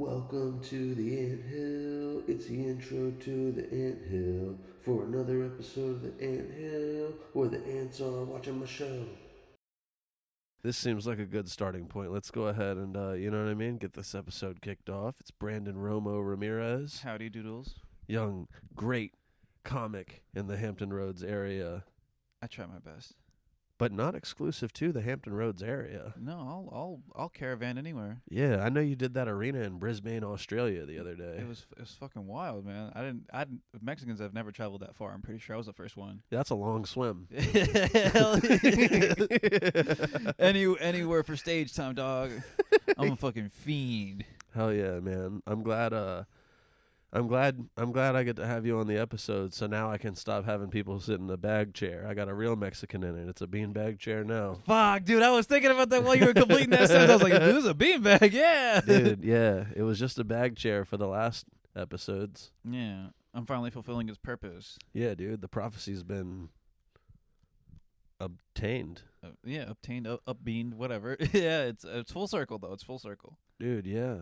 Welcome to the Ant Hill. It's the intro to the Ant Hill for another episode of the Ant Hill where the ants are watching my show. This seems like a good starting point. Let's go ahead and, you know what I mean, get this episode kicked off. It's Brandon Romo Ramirez, Howdy doodles. young, great comic in the Hampton Roads area, I try my best. but not exclusive to the Hampton Roads area. No, I'll caravan anywhere. Yeah, I know you did that arena in Brisbane, Australia the other day. It was fucking wild, man. Mexicans have never traveled that far. I'm pretty sure I was the first one. That's a long swim. Anywhere for stage time, dog. I'm a fucking fiend. Hell yeah, man. I'm glad I get to have you on the episode, so now I can stop having people sit in a bag chair. I got a real Mexican in it. It's a bean bag chair now. Fuck, dude, I was thinking about that while you were completing that sentence. I was like, dude, this is a beanbag, yeah. Dude, yeah. It was just a bag chair for the last episodes. Yeah, I'm finally fulfilling its purpose. Yeah, dude, the prophecy's been obtained. Obtained, upbeamed, whatever. Yeah, it's full circle though. It's full circle. Dude, yeah.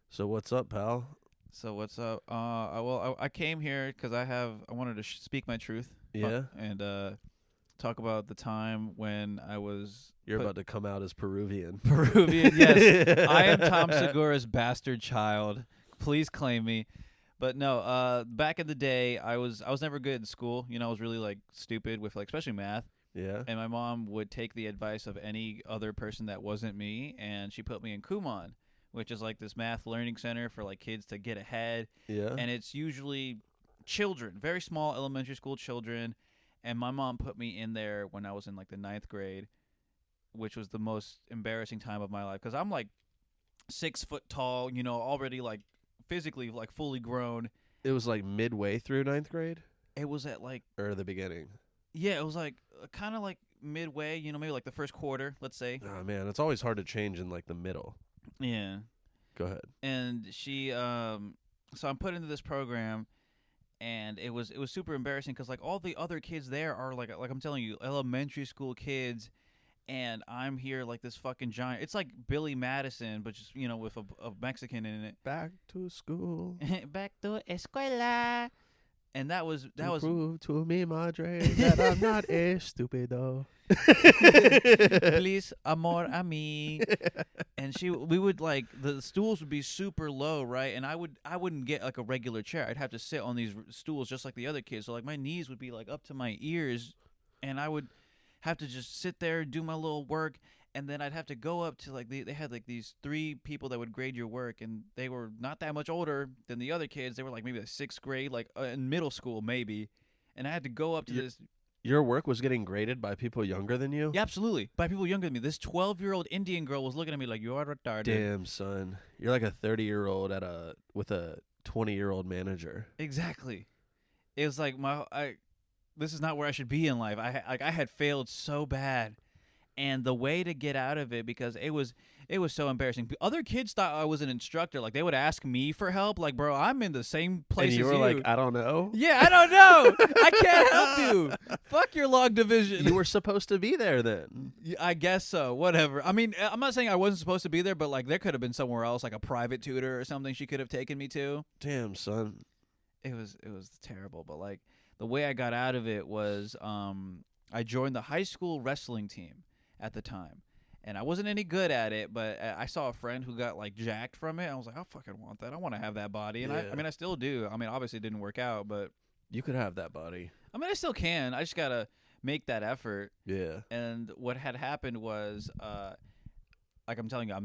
So what's up, pal? So what's up? I came here because I wanted to speak my truth. Yeah? And talk about the time when I was You're about to come out as Peruvian. Peruvian. Yes, I am Tom Segura's bastard child. Please claim me. But no, back in the day, I was never good in school. You know, I was really like stupid with like especially math. Yeah? And my mom would take the advice of any other person that wasn't me, and she put me in Kumon, which is like this math learning center for like kids to get ahead. Yeah? And it's usually children, very small elementary school children. And my mom put me in there when I was in like the 9th grade, which was the most embarrassing time of my life because I'm like 6 foot tall, you know, already like physically like fully grown. It was like midway through 9th grade? It was at like, Or the beginning? yeah, it was like kind of like midway, you know, maybe like the first quarter, let's say. Oh, man, it's always hard to change in like the middle. Yeah. Go ahead. And she so I'm put into this program, and it was super embarrassing because like all the other kids there are like I'm telling you, elementary school kids, and I'm here like this fucking giant. It's like Billy Madison, but just, you know, with a Mexican in it. Back to school. Back to escuela. And that was prove to me, madre, that I'm not a stupido. please amor a mí. And we would like the stools would be super low, right? And I wouldn't get like a regular chair. I'd have to sit on these stools just like the other kids. So like my knees would be like up to my ears, and I would have to just sit there and do my little work. And then I'd have to go up to like they had like these 3 people that would grade your work, and they were not that much older than the other kids. They were like maybe like 6th grade, like in middle school maybe. And I had to go up to this. Your work was getting graded by people younger than you? Yeah, absolutely. By people younger than me. This 12-year-old Indian girl was looking at me like, you are retarded. Damn, son. You're like a 30-year-old with a 20-year-old manager. Exactly. It was like this is not where I should be in life. I had failed so bad. And the way to get out of it, because it was so embarrassing. Other kids thought I was an instructor. Like, they would ask me for help. Like, bro, I'm in the same place and you as were like, I don't know. Yeah, I don't know. I can't help you. Fuck your long division. You were supposed to be there then. I guess so. Whatever. I mean, I'm not saying I wasn't supposed to be there, but like there could have been somewhere else, like a private tutor or something she could have taken me to. Damn, son. It was terrible. But like the way I got out of it was I joined the high school wrestling team at the time, and I wasn't any good at it, but I saw a friend who got like jacked from it. I was like, I fucking want that. I want to have that body. And Yeah. I mean I still do. I mean, obviously it didn't work out, but You could have that body. I mean I still can. I just gotta make that effort. Yeah. And what had happened was like I'm telling you,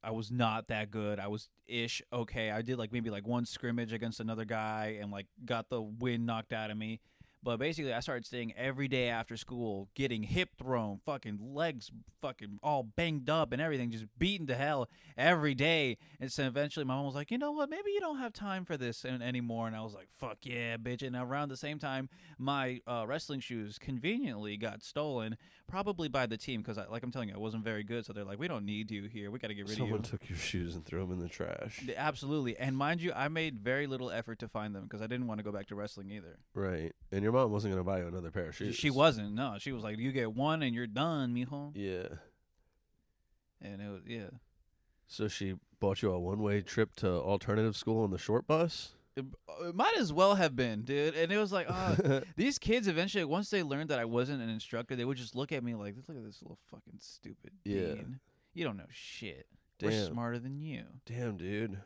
I was not that good. I was okay. I did like maybe like one scrimmage against another guy and like got the wind knocked out of me. But basically, I started staying every day after school, getting hip thrown, fucking legs fucking all banged up and everything, just beaten to hell every day. And so eventually my mom was like, you know what, maybe you don't have time for this anymore. And I was like, fuck yeah, bitch. And around the same time, my wrestling shoes conveniently got stolen, probably by the team, because like I'm telling you, I wasn't very good. So they're like, we don't need you here. We got to get rid of you. Someone took your shoes and threw them in the trash. Absolutely. And mind you, I made very little effort to find them because I didn't want to go back to wrestling either. Right. And your mom wasn't going to buy you another pair of shoes. She wasn't. No, she was like, you get one and you're done, mijo. Yeah. And it was, yeah. So she Bought you a one-way trip to alternative school on the short bus? It might as well have been, dude. And it was like, these kids eventually, once they learned that I wasn't an instructor, they would just look at me like, look at this little fucking stupid bean. You don't know shit. Damn. We're smarter than you. Damn, dude.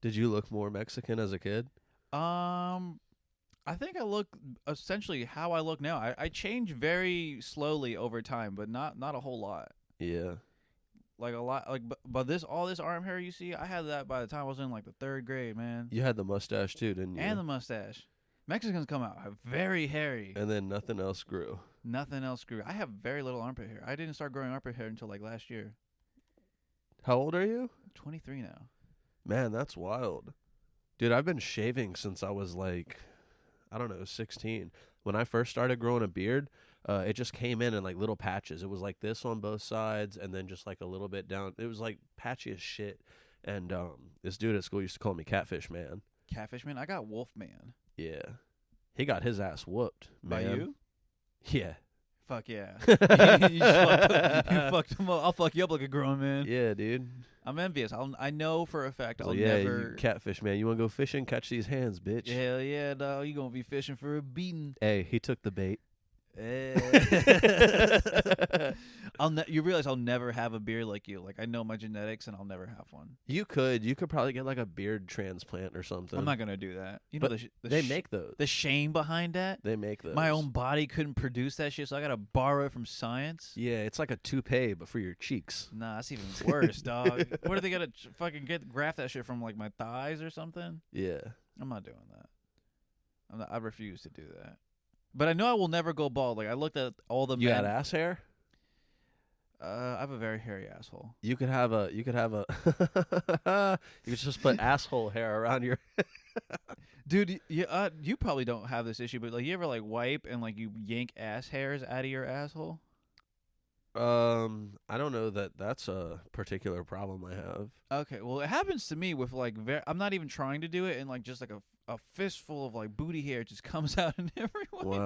Did you look more Mexican as a kid? I think I look essentially how I look now. I change very slowly over time, but not a whole lot. Yeah. Like a lot, like but all this arm hair you see, I had that by the time I was in like the 3rd grade, man. You had the mustache too, didn't you? And the mustache. Mexicans come out very hairy. And then nothing else grew. Nothing else grew. I have very little armpit hair. I didn't start growing armpit hair until like last year. How old are you? 23 now. Man, that's wild. Dude, I've been shaving since I was like, I don't know, 16. When I first started growing a beard, it just came in like little patches. It was like this on both sides and then just like a little bit down. It was like patchy as shit. And this dude at school used to call me Catfish Man. Catfish Man? I got Wolf Man. Yeah. He got his ass whooped, man. By you? Yeah. Fuck yeah. You fucked him up. I'll fuck you up like a grown man. Yeah, dude. I'm envious. I know for a fact I'll yeah, never. You Catfish Man. You want to go fishing? Catch these hands, bitch. Hell yeah, dog. You gonna be fishing for a beating. Hey, he took the bait. You realize I'll never have a beard like you. Like I know my genetics, and I'll never have one. You could probably get like a beard transplant or something. I'm not gonna do that. You know, they make those. The shame behind that. They make those. My own body couldn't produce that shit, so I gotta borrow it from science. Yeah, it's like a toupee, but for your cheeks. Nah, that's even worse, dog. Where do they gotta fucking graft that shit from? Like my thighs or something? Yeah, I'm not doing that. I refuse to do that. But I know I will never go bald. Like I looked at all the you men. got ass hair. I have a very hairy asshole. You could have a. you could just put asshole hair around your. Dude, you probably don't have this issue, but like you ever like wipe and like you yank ass hairs out of your asshole? I don't know that that's a particular problem I have. Okay, well it happens to me with like I'm not even trying to do it, and like just like a fistful of like booty hair just comes out in every way.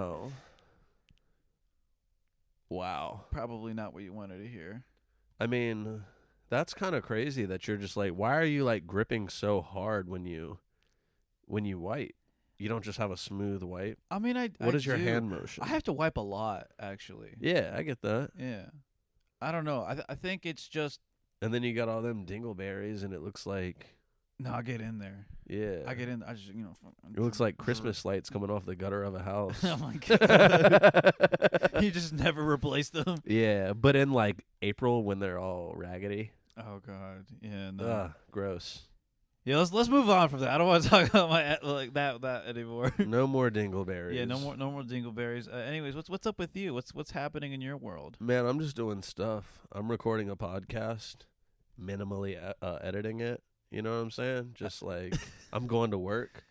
Wow. Probably not what you wanted to hear. I mean, that's kind of crazy that you're just like, why are you like gripping so hard when you wipe? You don't just have a smooth wipe? I mean, What is your hand motion? I have to wipe a lot, actually. Yeah, I get that. Yeah. I don't know. I think it's just... And then you got all them dingleberries, and it looks like... No, I get in there. Yeah. I get in. I just, It looks like Christmas lights coming off the gutter of a house. Oh, my God. You just never replace them. Yeah, but in, like, April when they're all raggedy. Oh, God. Yeah, no. Ugh, gross. Yeah, let's move on from that. I don't want to talk about my like that anymore. No more dingleberries. Yeah, no more dingleberries. Anyways, what's up with you? What's happening in your world? Man, I'm just doing stuff. I'm recording a podcast, minimally editing it. You know what I'm saying? Just like I'm going to work,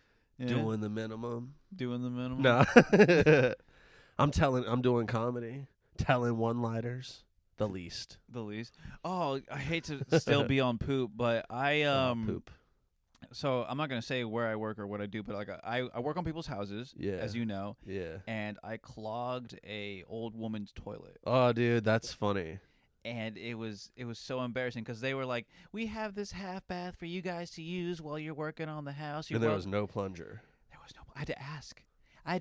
doing the minimum. Doing the minimum. No, I'm doing comedy, telling one-liners. The least. Oh, I hate to still be on poop, but poop. So I'm not gonna say where I work or what I do, but like I work on people's houses, as you know. Yeah. And I clogged a old woman's toilet. Oh, dude, that's funny. And it was so embarrassing because they were like, "We have this half bath for you guys to use while you're working on the house." And there was no plunger. I had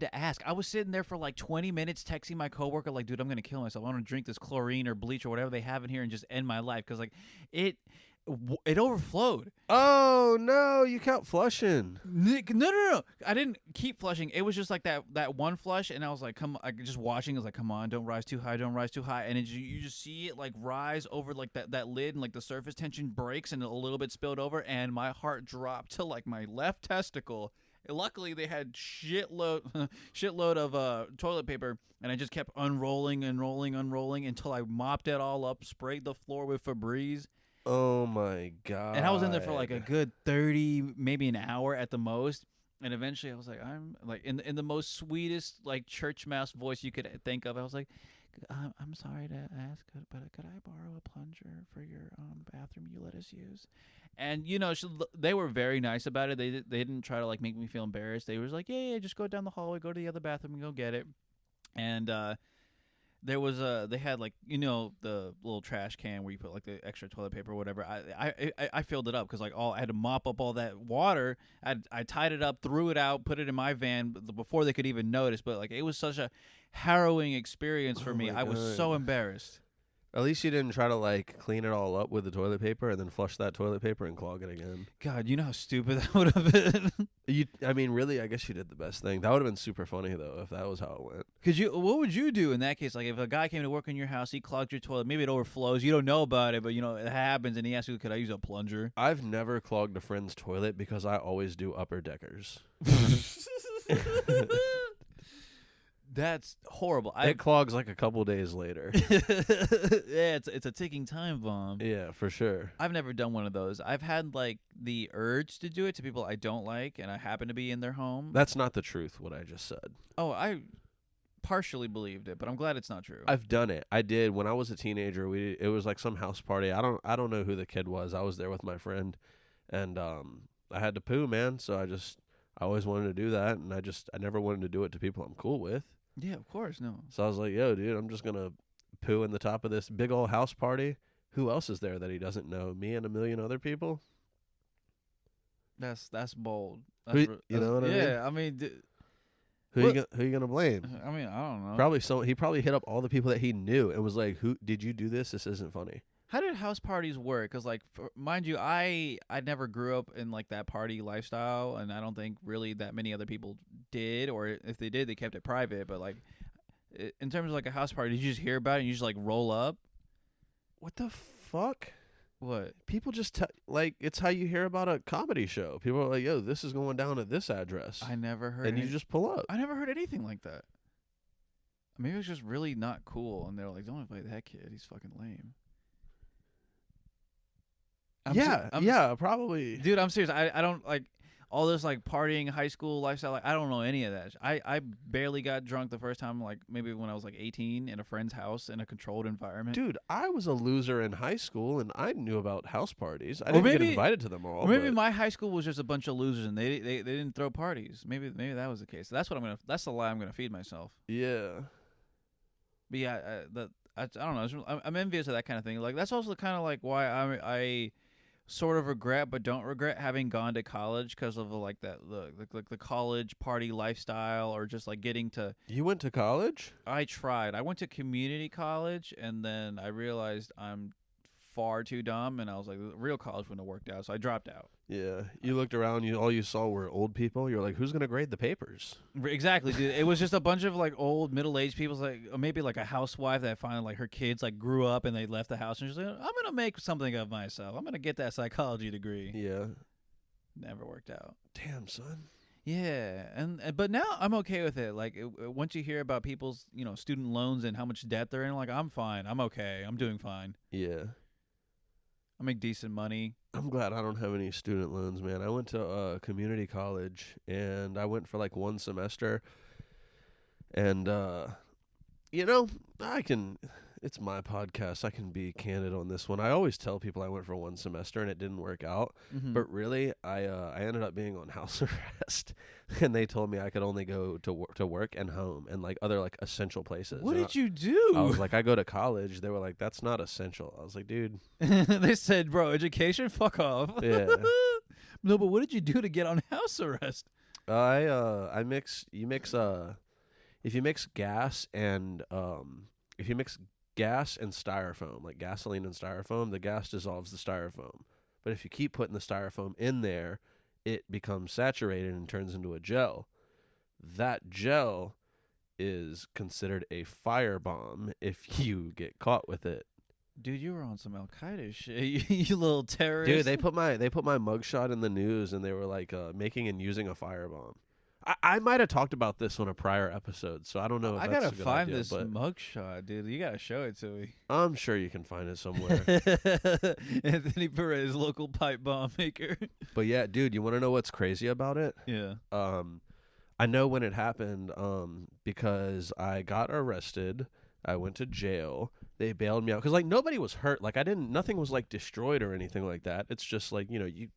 to ask. I was sitting there for like 20 minutes texting my coworker like, "Dude, I'm gonna kill myself. I want to drink this chlorine or bleach or whatever they have in here and just end my life because like it overflowed." Oh no, you kept flushing. No. I didn't keep flushing. It was just like that one flush, and I was like, "Come on!" Just watching. I was like, "Come on, don't rise too high, don't rise too high." And you just see it like rise over like that lid, and like the surface tension breaks, and a little bit spilled over, and my heart dropped to like my left testicle. Luckily, they had shitload of toilet paper, and I just kept unrolling until I mopped it all up, sprayed the floor with Febreze. Oh my God! And I was in there for like a good 30, maybe an hour at the most. And eventually, I was like, I'm like in the most sweetest like church mouse voice you could think of. I was like, I'm sorry to ask, but could I borrow a plunger for your bathroom you let us use? And they were very nice about it. They didn't try to like make me feel embarrassed. They was like, yeah, just go down the hallway, go to the other bathroom, and go get it. And There was they had like the little trash can where you put like the extra toilet paper or whatever. I filled it up because like I had to mop up all that water. I tied it up, threw it out, put it in my van before they could even notice. But like it was such a harrowing experience for Oh me. my I was so God. embarrassed. At least you didn't try to like clean it all up with the toilet paper and then flush that toilet paper and clog it again. God, you know how stupid that would have been. I mean, really, I guess you did the best thing. That would have been super funny though if that was how it went. What would you do in that case? Like if a guy came to work in your house, he clogged your toilet, maybe it overflows, you don't know about it, but it happens, and he asks you, "Could I use a plunger?" I've never clogged a friend's toilet because I always do upper deckers. That's horrible. It clogs like a couple days later. Yeah, it's a ticking time bomb. Yeah, for sure. I've never done one of those. I've had like the urge to do it to people I don't like, and I happen to be in their home. That's not the truth, what I just said. Oh, I partially believed it, but I'm glad it's not true. I've done it. I did when I was a teenager. It was like some house party. I don't know who the kid was. I was there with my friend, and I had to poo, man. So I always wanted to do that, and I never wanted to do it to people I'm cool with. Yeah, of course, no. So I was like, yo, dude, I'm just gonna poo in the top of this big old house party. Who else is there that he doesn't know? Me and a million other people. That's bold. You know what I mean? Yeah, I mean, Who you gonna blame? I mean, I don't know. Probably he probably hit up all the people that he knew and was like, "Who did you do this? This isn't funny." How did house parties work? Because, like, mind you, I never grew up in, like, that party lifestyle, and I don't think really that many other people did, or if they did, they kept it private. But, like, in terms of, like, a house party, did you just hear about it and you just, like, roll up? What the fuck? What? People just like it's how you hear about a comedy show. People are like, "Yo, this is going down at this address," I never heard and you just pull up. I never heard anything like that. Maybe it was just really not cool, and they're like, don't invite that kid. He's fucking lame. Probably. Dude, I'm serious. I don't like all this like partying high school lifestyle. Like I don't know any of that. I barely got drunk the first time, like maybe when I was like 18 in a friend's house in a controlled environment. Dude, I was a loser in high school, and I knew about house parties. I didn't get invited to them all. Or maybe my high school was just a bunch of losers, and they didn't throw parties. Maybe that was the case. That's the lie I'm gonna feed myself. Yeah. But yeah, I don't know. I'm envious of that kind of thing. Like that's also kind of like why I sort of regret but don't regret having gone to college because of like the college party lifestyle, or just like getting to. You went to college? I tried. I went to community college, and then I realized I'm far too dumb, and I was like, real college wouldn't have worked out, so I dropped out. Yeah. You looked around, all you saw were old people. You're like, who's going to grade the papers? Exactly, dude. It was just a bunch of like old middle-aged people, like maybe like a housewife that finally like her kids like grew up and they left the house, and she's like, I'm going to make something of myself. I'm going to get that psychology degree. Yeah. Never worked out. Damn, son. Yeah, but now I'm okay with it. Like once you hear about people's student loans and how much debt they're in, like I'm fine. I'm okay. I'm doing fine. Yeah. I make decent money. I'm glad I don't have any student loans, man. I went to community college, and I went for like one semester. And, it's my podcast. I can be candid on this one. I always tell people I went for one semester and it didn't work out. Mm-hmm. But really, I ended up being on house arrest, and they told me I could only go to work and home and like other like essential places. What did you do? I was like, I go to college. They were like, that's not essential. I was like, dude. They said, bro, education, fuck off. Yeah. No, but what did you do to get on house arrest? If you mix gas and styrofoam, like gasoline and styrofoam, the gas dissolves the styrofoam. But if you keep putting the styrofoam in there, it becomes saturated and turns into a gel. That gel is considered a firebomb if you get caught with it. Dude, you were on some Al Qaeda shit, you little terrorist. Dude, they put my mugshot in the news, and they were like making and using a firebomb. I might have talked about this on a prior episode, so I don't know if I that's gotta a good find idea, this but mugshot, dude. You gotta show it to me. I'm sure you can find it somewhere. Anthony Perez, local pipe bomb maker. But yeah, dude, you want to know what's crazy about it? Yeah. I know when it happened because I got arrested. I went to jail. They bailed me out because like nobody was hurt. Like nothing was like destroyed or anything like that. It's just like you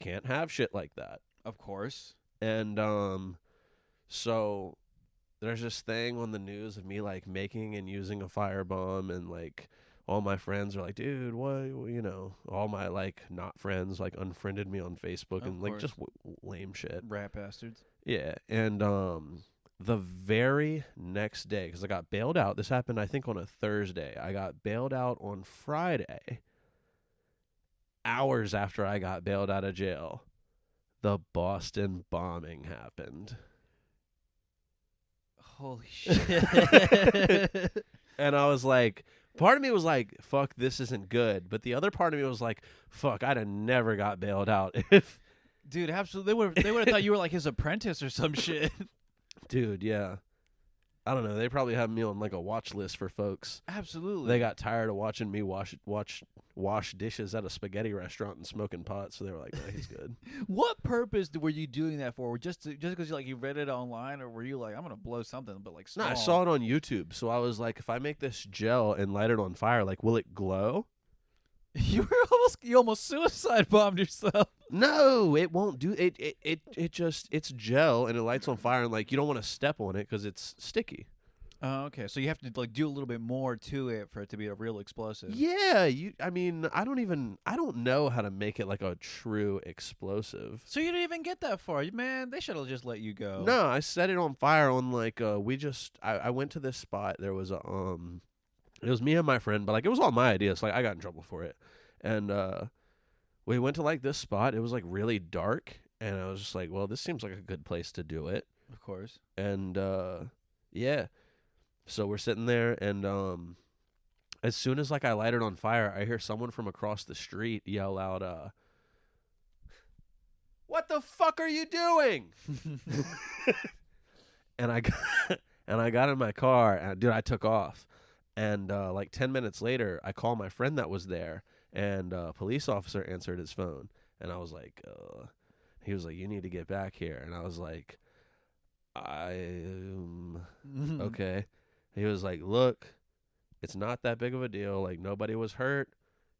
can't have shit like that. Of course. And so there's this thing on the news of me like making and using a firebomb, and like all my friends are like, dude, what, you know, all my like not friends like unfriended me on Facebook Of and like course. just lame shit. Rat bastards. Yeah, and the very next day, because I got bailed out. This happened, I think, on a Thursday. I got bailed out on Friday. Hours after I got bailed out of jail, the Boston bombing happened. Holy shit. And I was like, part of me was like, fuck, this isn't good. But the other part of me was like, fuck, I'd have never got bailed out if... Dude, absolutely. They would have thought you were like his apprentice or some shit. Dude, yeah. I don't know. They probably have me on like a watch list for folks. Absolutely. They got tired of watching me wash dishes at a spaghetti restaurant and smoking pot, so they were like, "No, he's good." What purpose were you doing that for? Just because you read it online, or were you like, I'm gonna blow something, but like small? No, I saw it on YouTube, so I was like, if I make this gel and light it on fire, like, will it glow? You almost suicide bombed yourself. No, it won't do it. It just, it's gel and it lights on fire, and like you don't want to step on it because it's sticky. Oh, okay. So you have to like do a little bit more to it for it to be a real explosive. Yeah, I mean, I don't know how to make it like a true explosive. So you didn't even get that far, man. They should have just let you go. No, I set it on fire on like I went to this spot. There was a it was me and my friend, but like it was all my idea. So like I got in trouble for it, and we went to like this spot. It was like really dark, and I was just like, well, this seems like a good place to do it. Of course. And yeah. So we're sitting there, and as soon as like I light it on fire, I hear someone from across the street yell out, "What the fuck are you doing?" And I got in my car, and dude, I took off. And like 10 minutes later, I call my friend that was there, and a police officer answered his phone, and I was like, he was like, "You need to get back here," and I was like, okay. He was like, "Look, it's not that big of a deal. Like, nobody was hurt.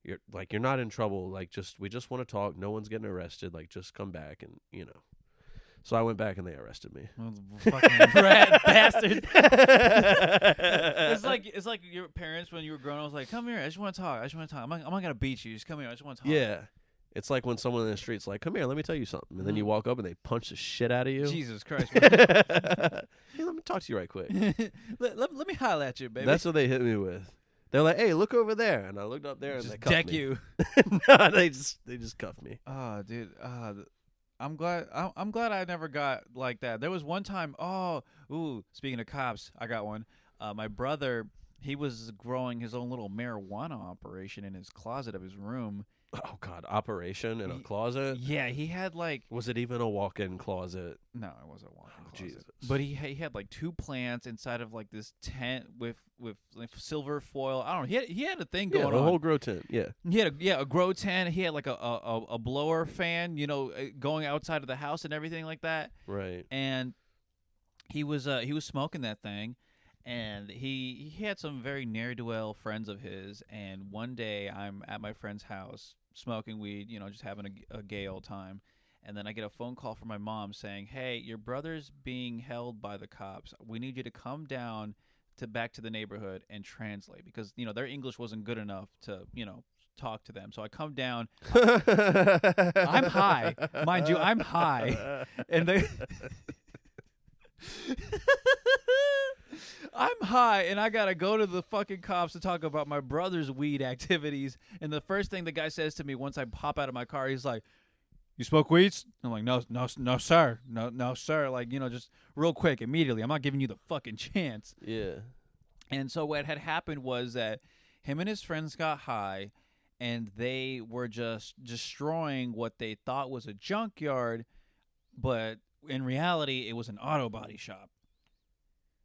You're not in trouble. Like, we just want to talk. No one's getting arrested. Like, just come back and, you know." So I went back and they arrested me. Fucking rat bastard. It's like your parents when you were growing up was like, "Come here, I just want to talk. I'm not gonna beat you. Just come here. I just want to talk." Yeah. It's like when someone in the street's like, "Come here, let me tell you something." And then you walk up and they punch the shit out of you. Jesus Christ. Hey, let me talk to you right quick. let me holler at you, baby. That's what they hit me with. They're like, "Hey, look over there." And I looked up there and just they cuffed deck me. you. No, they just cuffed me. Oh, dude. I'm glad I never got like that. There was one time. Speaking of cops, I got one. My brother, he was growing his own little marijuana operation in his closet of his room. Oh God, operation in a closet? Yeah, he had like. Was it even a walk-in closet? No, it wasn't a walk-in closet. Jesus. But he had like 2 plants inside of like this tent with like silver foil. I don't know. He had a thing going the on. whole grow tent. Yeah. He had a grow tent. He had like a blower fan, going outside of the house and everything like that. Right. And he was smoking that thing, and he had some very ne'er-do-well friends of his. And one day I'm at my friend's house smoking weed, just having a gay old time. And then I get a phone call from my mom saying, "Hey, your brother's being held by the cops. We need you to come down back to the neighborhood and translate," because their English wasn't good enough to talk to them. So I come down. I'm high, mind you. I'm high, and they. I'm high, and I gotta go to the fucking cops to talk about my brother's weed activities. And the first thing the guy says to me once I pop out of my car, he's like, "You smoke weeds?" I'm like, no, sir. No, sir. Like, just real quick, immediately. I'm not giving you the fucking chance. Yeah. And so what had happened was that him and his friends got high, and they were just destroying what they thought was a junkyard, but in reality, it was an auto body shop.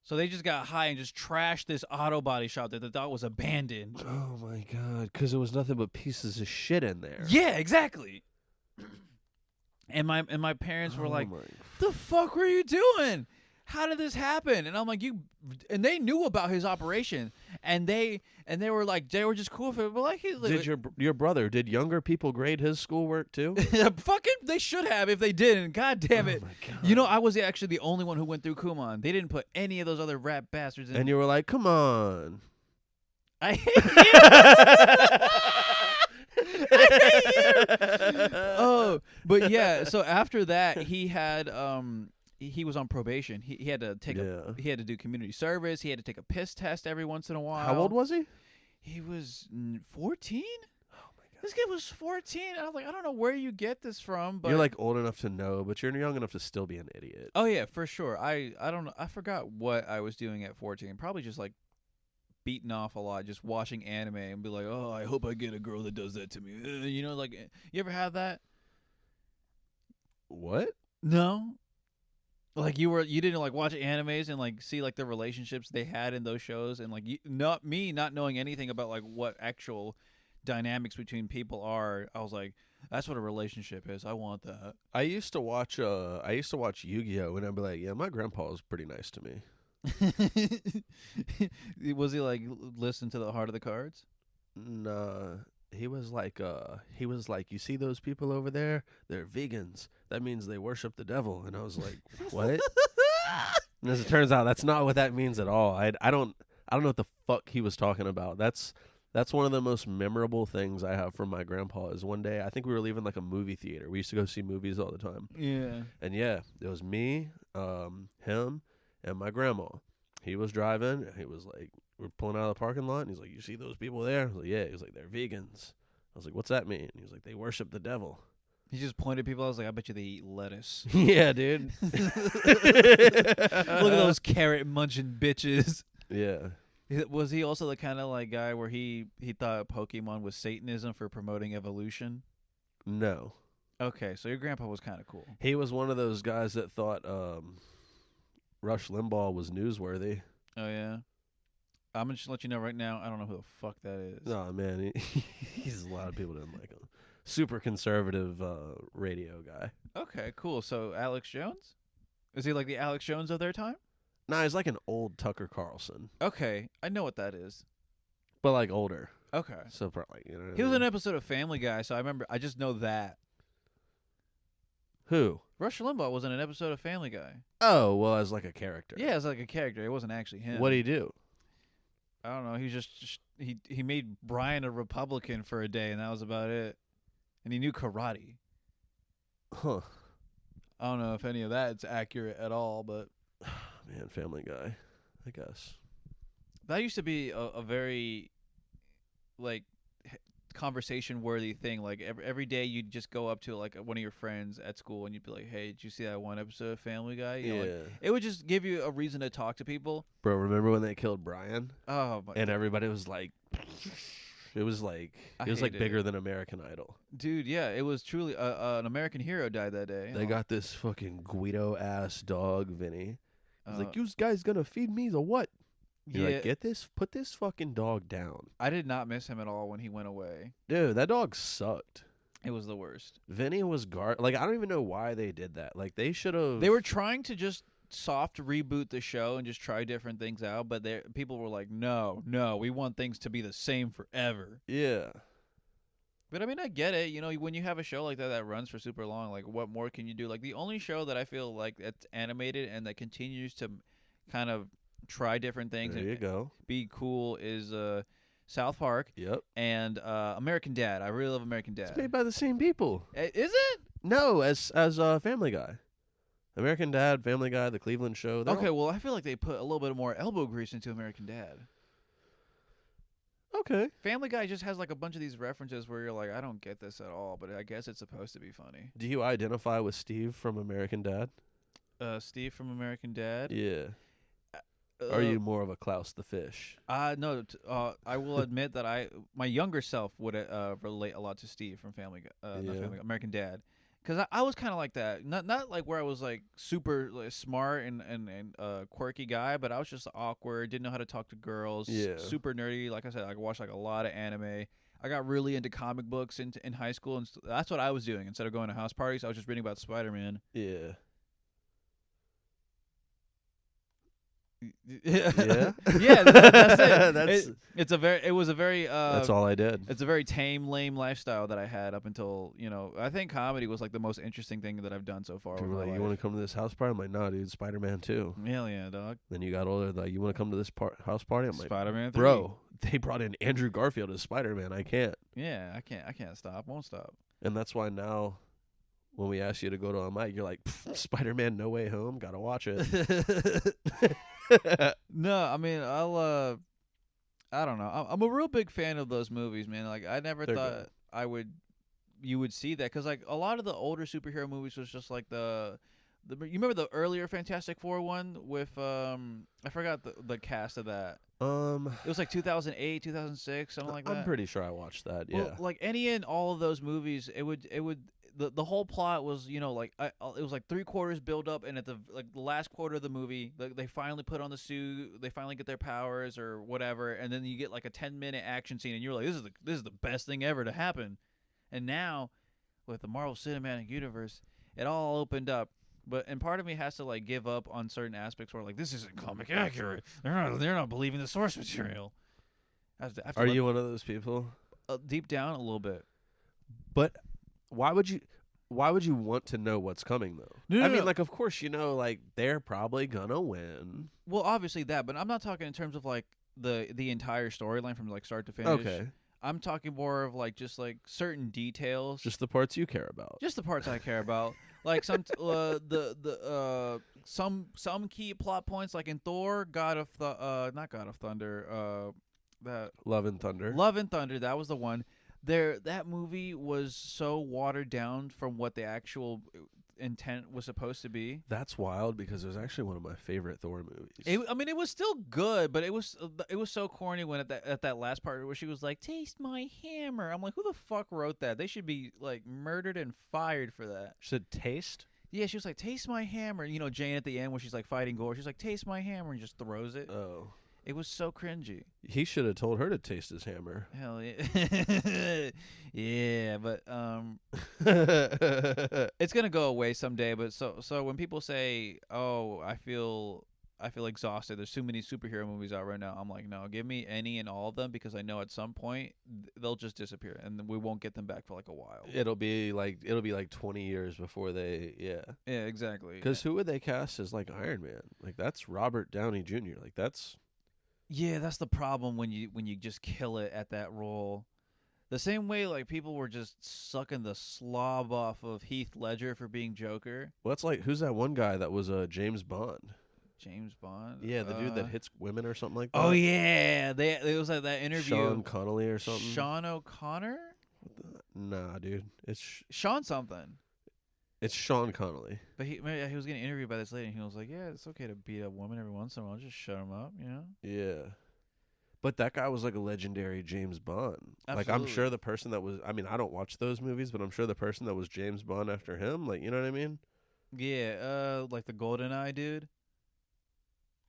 So they just got high and just trashed this auto body shop that they thought was abandoned. Oh my God, because there was nothing but pieces of shit in there. Yeah, exactly. And my parents were like, "The fuck were you doing? how did this happen? And I'm like, and they knew about his operation, and they were like, they were just cool with it. But like, Did your brother? Did younger people grade his schoolwork too? fucking, they should have if they didn't. God damn it! Oh my God. You know, I was actually the only one who went through Kumon. They didn't put any of those other rat bastards in. And you were like, come on. I hate you. I hate you. Oh, but yeah. So after that, he had he was on probation. He had to take he had to do community service. He had to take a piss test every once in a while. How old was he? He was 14. Oh my God. This kid was 14. I was like, I don't know where you get this from, but You're like old enough to know, but you're young enough to still be an idiot. oh yeah, for sure. I don't know. I forgot what I was doing at 14. Probably just like beating off a lot, just watching anime and be like, oh, I hope I get a girl that does that to me. You know, like, you ever have that? What? No. Like you didn't like watch animes and like see like the relationships they had in those shows, and like not knowing anything about like what actual dynamics between people are. I was like, that's what a relationship is. I want that. I used to watch Yu-Gi-Oh, and I'd be like, yeah, my grandpa was pretty nice to me. Was he like listen to the heart of the cards? Nah, he was like, you see those people over there? They're vegans. That means they worship the devil. And I was like, what? And as it turns out, that's not what that means at all. I don't know what the fuck he was talking about. That's one of the most memorable things I have from my grandpa. Is one day, I think we were leaving like a movie theater. We used to go see movies all the time. Yeah. And yeah, it was me, him, and my grandma. He was driving, and he was like, we're pulling out of the parking lot, and he's like, you see those people there? I was like, yeah. He was like, they're vegans. I was like, what's that mean? He was like, they worship the devil. He just pointed at people. I was like, I bet you they eat lettuce. Yeah, dude. Look at those carrot munching bitches. Yeah. Was he also the kind of like guy where he thought Pokemon was Satanism for promoting evolution? No. Okay, so your grandpa was kind of cool. He was one of those guys that thought Rush Limbaugh was newsworthy. Oh, yeah? I'm going to just let you know right now, I don't know who the fuck that is. No, man. He's a lot of people didn't like him. Super conservative radio guy. Okay, cool. So Alex Jones? Is he like the Alex Jones of their time? Nah, he's like an old Tucker Carlson. Okay, I know what that is. But like older. Okay. So probably, you know what He I was mean? in an episode of Family Guy, so I just know that. Who? Rush Limbaugh was in an episode of Family Guy. Oh, well, as like a character. Yeah, it's like a character. It wasn't actually him. What'd he do? I don't know. He just he made Brian a Republican for a day, and that was about it. And he knew karate. Huh. I don't know if any of that's accurate at all, but Man, Family Guy, I guess. that used to be a very like conversation worthy thing. Like every day you'd just go up to like one of your friends at school and you'd be like, hey, did you see that one episode of Family Guy? You know, Yeah. like, it would just give you a reason to talk to people. Bro, remember when they killed Brian? Oh my And everybody was like, it was like I like hated bigger it. than American Idol. dude, yeah, it was truly an American hero died that day. They got this fucking Guido ass dog, Vinny. He's like, Uh, you guys gonna feed me the what? You're yeah, like, put this fucking dog down. I did not miss him at all when he went away. Dude, that dog sucked. It was the worst. Vinny was like, I don't even know why they did that. Like, they should have. They were trying to just soft reboot the show and just try different things out, but people were like, no, we want things to be the same forever. Yeah. But I mean, I get it. You know, when you have a show like that runs for super long, like what more can you do? Like the only show that I feel like that's animated and that continues to kind of try different things There you and go. be cool is South Park Yep. and American Dad. I really love American Dad. It's made by the same people. Is it? No, as Family Guy. American Dad, Family Guy, The Cleveland Show. Okay, well, I feel like they put a little bit more elbow grease into American Dad. Okay. Family Guy just has like a bunch of these references where you're like, I don't get this at all, but I guess it's supposed to be funny. Do you identify with Steve from American Dad? Steve from American Dad. Yeah. Are you more of a Klaus the Fish? No. I will admit that my younger self would relate a lot to Steve from Family Guy, not Family Guy, American Dad, because I was kind of like that. Not like where I was like super like, smart and quirky guy, but I was just awkward, didn't know how to talk to girls. Yeah. Super nerdy. Like I said, I watched like a lot of anime. I got really into comic books in high school, and that's what I was doing. Instead of going to house parties, I was just reading about Spider-Man. Yeah. Yeah, Yeah. that's it. That's It was a very that's all I did. it's a very tame, lame lifestyle that I had up until, I think comedy was like the most interesting thing that I've done so far. People With were my like, life. "You want to come to this house party?" I'm like, "Nah, dude, Spider-Man 2." Hell yeah, dog. Then you got older, like, "You want to come to this house party?" I'm like, Spider-Man 3. "Bro, they brought in Andrew Garfield as Spider-Man. I can't." Yeah, I can't stop. Won't stop. And that's why now, when we ask you to go to a mic, you're like, "Spider-Man: No Way Home, gotta watch it." No, I mean, I don't know. I'm a real big fan of those movies, man. Like, I never They're thought good. you would see that, because like a lot of the older superhero movies was just like you remember the earlier Fantastic Four one with I forgot the cast of that. It was like 2008, 2006, something like that. I'm pretty sure I watched that. Well, Yeah. like any and all of those movies, it would the whole plot was, like it was like 3/4 build up, and at the last quarter of the movie, they finally put on the suit, they finally get their powers or whatever, and then you get like a 10-minute action scene, and you're like, this is the best thing ever to happen. And now, with the Marvel Cinematic Universe, it all opened up. And part of me has to like give up on certain aspects where like this isn't comic accurate. They're not believing the source material. I have to Are you one of those people? deep down a little bit? But why would you want to know what's coming though? No, I no. mean, like, of course, like they're probably gonna win. Well, obviously that, but I'm not talking in terms of like the entire storyline from like start to finish. Okay. I'm talking more of like just like certain details, Just the parts you care about. just the parts I care about. Like some some key plot points, like in Thor, not God of Thunder, that Love and Thunder. Love and Thunder, that was the one. That movie was so watered down from what the actual intent was supposed to be. That's wild because it was actually one of my favorite Thor movies. I mean, it was still good, but it was so corny when at that last part where she was like, "Taste my hammer." I'm like, who the fuck wrote that? They should be like murdered and fired for that. She said taste? Yeah, she was like, "Taste my hammer." Jane at the end when she's like fighting Gore, she's like, "Taste my hammer," and just throws it. Oh. It was so cringy. He should have told her to taste his hammer. Hell yeah. Yeah, but it's gonna go away someday. But so when people say, "Oh, I feel exhausted. There's too many superhero movies out right now." I'm like, no, give me any and all of them, because I know at some point they'll just disappear and we won't get them back for like a while. It'll be like 20 years before they Yeah, exactly. Because who would they cast as like Iron Man? Like that's Robert Downey Jr. Like that's that's the problem when you just kill it at that role. The same way like people were just sucking the slob off of Heath Ledger for being Joker. well, that's like who's that one guy that was James Bond? James Bond. Yeah, the dude that hits women or something like that. Oh yeah, it was like that interview. Sean Connolly or something. Sean O'Connor. Nah, dude, Sean something. it's Sean Connolly. But he was getting interviewed by this lady, and he was like, "Yeah, it's okay to beat a woman every once in a while. Just shut him up, Yeah. But that guy was like a legendary James Bond. Like I'm Absolutely. sure the person that was I mean, I don't watch those movies, but I'm sure the person that was James Bond after him, like, you know what I mean? Yeah, like the GoldenEye dude.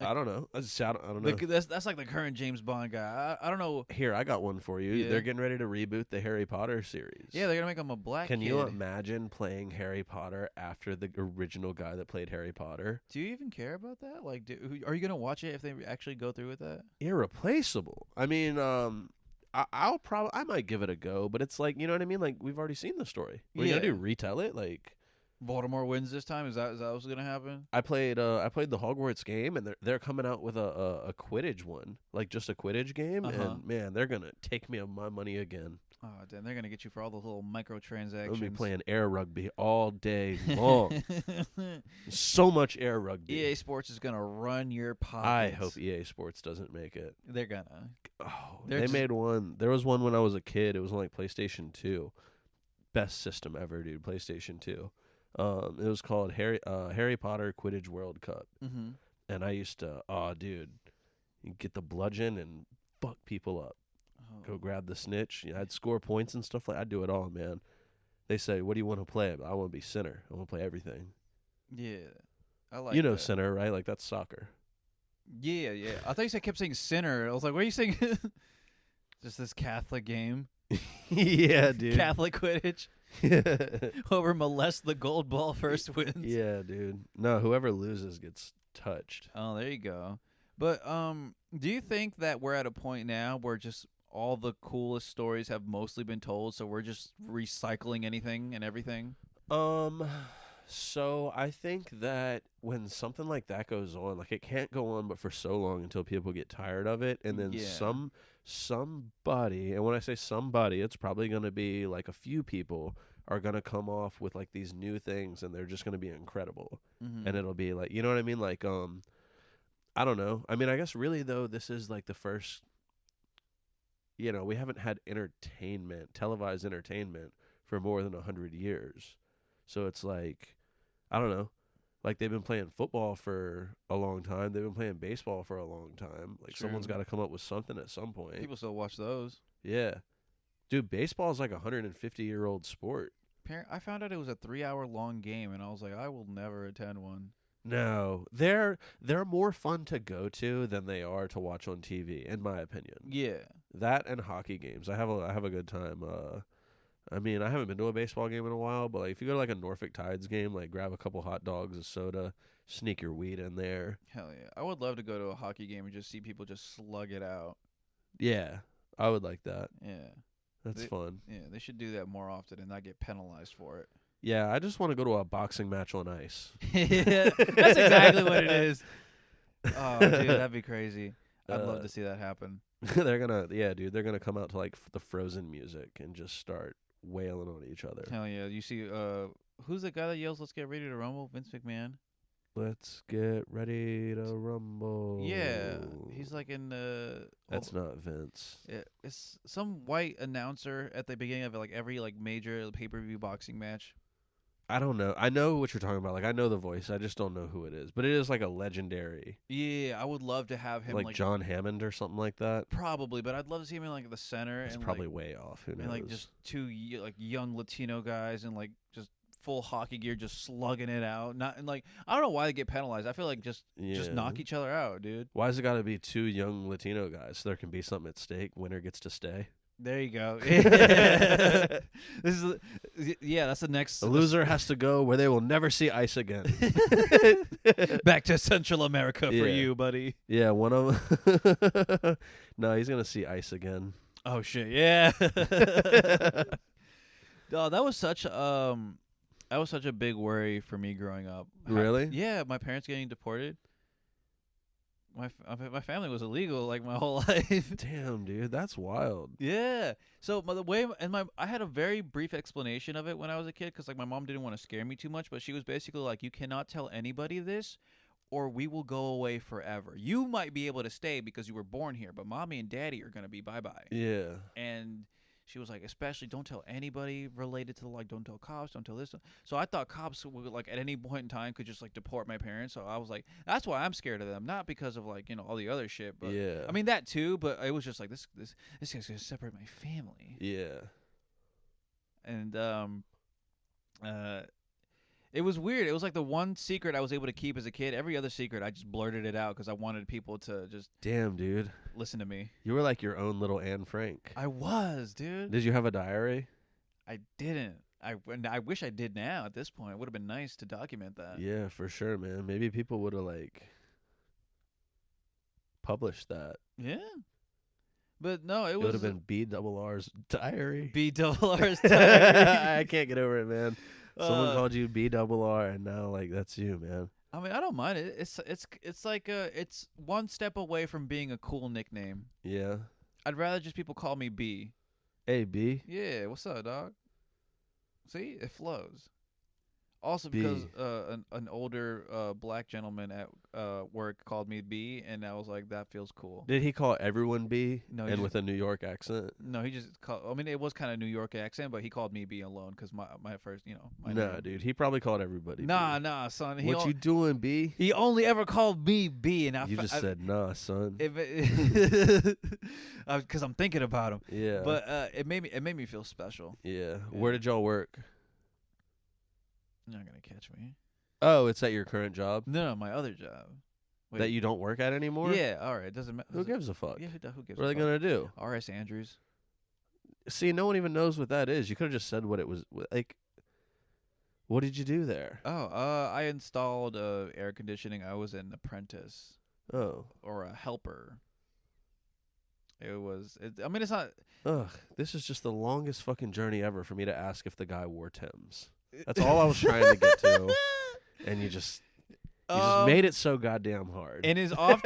I don't know. I don't know. That's like the current James Bond guy. I don't know. Here, I got one for you. Yeah. They're getting ready to reboot the Harry Potter series. Yeah, they're gonna make him a black Can kid. you imagine playing Harry Potter after the original guy that played Harry Potter? Do you even care about that? Like, are you gonna watch it if they actually go through with that? Irreplaceable. I mean, I might give it a go, but it's like, you know what I mean? Like we've already seen the story. What are you gonna do? Retell it? Like Voldemort wins this time. Is that what's gonna happen? I played the Hogwarts game, and they're coming out with a Quidditch one, like just a Quidditch game, and man, they're gonna take me my money again. Oh damn, they're gonna get you for all those little microtransactions. I'll be playing air rugby all day long. So much air rugby. EA Sports is gonna run your pockets. I hope EA Sports doesn't make it. They're gonna. Oh, They're they just- made one. There was one when I was a kid. It was on like PlayStation 2. Best system ever, dude. PlayStation 2. It was called Harry Potter Quidditch World Cup, and I used to, dude, you get the bludgeon and fuck people up. Oh. Go grab the snitch. I'd score points and stuff I'd do it all, man. They say, "What do you want to play?" I want to be center. I want to play everything. Yeah, I like. You know that. center, right? Like that's soccer. Yeah. I thought you kept saying sinner. I was like, what are you saying? Just this Catholic game. Yeah, dude. Catholic Quidditch. Whoever molests the gold ball first wins. Yeah, dude. No, whoever loses gets touched. Oh, there you go. But do you think that we're at a point now where just all the coolest stories have mostly been told, so we're just recycling anything and everything? Um, so I think that when something like that goes on, like it can't go on but for so long until people get tired of it, and then Yeah. somebody, and when I say somebody, it's probably going to be like a few people are going to come off with like these new things and they're just going to be incredible. And Mm-hmm. it'll be like, you know what I mean? Like I don't know. I mean, I guess really though this is like the first, we haven't had televised entertainment for more than 100 years. So it's like, I don't know. Like they've been playing football for a long time. They've been playing baseball for a long time. Like someone's True. got to come up with something at some point. People still watch those. Yeah. Dude, baseball is like a 150-year-old sport. I found out it was a 3-hour long game, and I was like, I will never attend one. No, they're more fun to go to than they are to watch on TV, in my opinion. Yeah. That and hockey games. I have a good time. I mean, I haven't been to a baseball game in a while, but like if you go to like a Norfolk Tides game, like grab a couple hot dogs, a soda, sneak your weed in there. Hell yeah. I would love to go to a hockey game and just see people just slug it out. Yeah, I would like that. Yeah. That's fun. Yeah, they should do that more often and not get penalized for it. Yeah, I just want to go to a boxing match on ice. That's exactly what it is. Oh, dude, that'd be crazy. I'd love to see that happen. They're gonna come out to like the Frozen music and just start wailing on each other. Hell yeah. You see, who's the guy that yells, "Let's get ready to rumble"? Vince McMahon. Let's get ready to rumble. Yeah, he's like in the. That's not Vince. It's some white announcer at the beginning of like every like major pay-per-view boxing match. I don't know. I know what you're talking about. Like I know the voice. I just don't know who it is. But it is like a legendary. Yeah, I would love to have him like John Hammond or something like that. Probably, but I'd love to see him in like the center. It's and probably like, way off. Who knows? And like just two like young Latino guys and like just full hockey gear, just slugging it out. Not and like I don't know why they get penalized. I feel like just knock each other out, dude. Why has it got to be two young Latino guys? So there can be something at stake. Winner gets to stay. There you go. This is that's the next. The loser has to go where they will never see ice again. Back to Central America for you, buddy. Yeah, one of them. No, he's gonna see ice again. Oh shit! Yeah. Oh, that was such a big worry for me growing up. Really? Yeah, my parents getting deported. My family was illegal like my whole life. Damn, dude, that's wild. Yeah. So the way I had a very brief explanation of it when I was a kid because like my mom didn't want to scare me too much, but she was basically like, you cannot tell anybody this, or we will go away forever. You might be able to stay because you were born here, but mommy and daddy are gonna be bye-bye. Yeah. And she was like, especially don't tell anybody related to like, don't tell cops, don't tell this. So I thought cops would like at any point in time could just like deport my parents. So I was like, that's why I'm scared of them, not because of like all the other shit. But yeah, I mean that too. But it was just like this guy's gonna separate my family. Yeah. And it was weird. It was like the one secret I was able to keep as a kid. Every other secret I just blurted it out because I wanted people to just damn, dude, listen to me. You were like your own little Anne Frank. I was, dude. Did you have a diary? I didn't. I wish I did now at this point. It would have been nice to document that. Yeah, for sure, man. Maybe people would have like published that. Yeah. But no, it would have been B-double-R's diary. B-double-R's diary. I can't get over it, man. Someone called you B-double-R, and now like that's you, man. I mean, I don't mind it. It's like it's one step away from being a cool nickname. Yeah. I'd rather just people call me B. Hey, B. Yeah, what's up, dog? See, it flows. Also, because an older black gentleman at work called me B, and I was like, that feels cool. Did he call everyone B? No, and with a New York accent? No, he just called. I mean, it was kind of New York accent, but he called me B alone because my first, my Nah, name. dude, he probably called everybody. Nah, B. nah, son. What you doing, B? He only ever called me B, and you just said nah, son. Because I'm thinking about him. Yeah, but it made me feel special. Yeah. Where did y'all work? You're not gonna catch me. Oh, it's at your current job? No, my other job. Wait. That you don't work at anymore? Yeah, all right. Doesn't matter. Who gives a fuck? Yeah, who gives a fuck? What are they gonna do? R.S. Andrews. See, no one even knows what that is. You could have just said what it was. Like, what did you do there? Oh, I installed air conditioning. I was an apprentice. Oh. or a helper. It was. I mean, it's not. Ugh. This is just the longest fucking journey ever for me to ask if the guy wore Timbs. That's all I was trying to get to, and you just made it so goddamn hard. In his off.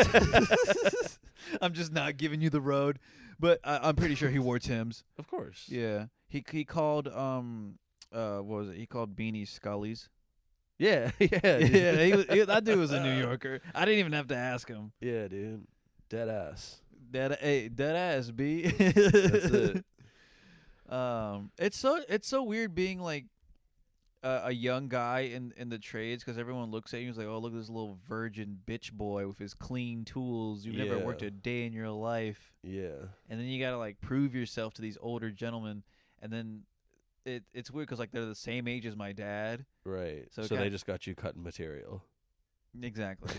I'm just not giving you the road, but I'm pretty sure he wore Timbs. Of course. Yeah. He called what was it? He called beanies Scullies. Yeah. Yeah. Yeah. That dude was a New Yorker. I didn't even have to ask him. Yeah, dude. Dead ass. Dead ass, B. That's it. It's so weird being like a young guy in the trades, because everyone looks at you and is like, oh, look at this little virgin bitch boy with his clean tools. You've never worked a day in your life. Yeah. And then you gotta like prove yourself to these older gentlemen, and then it's weird because like they're the same age as my dad. Right. So they just got you cutting material. Exactly.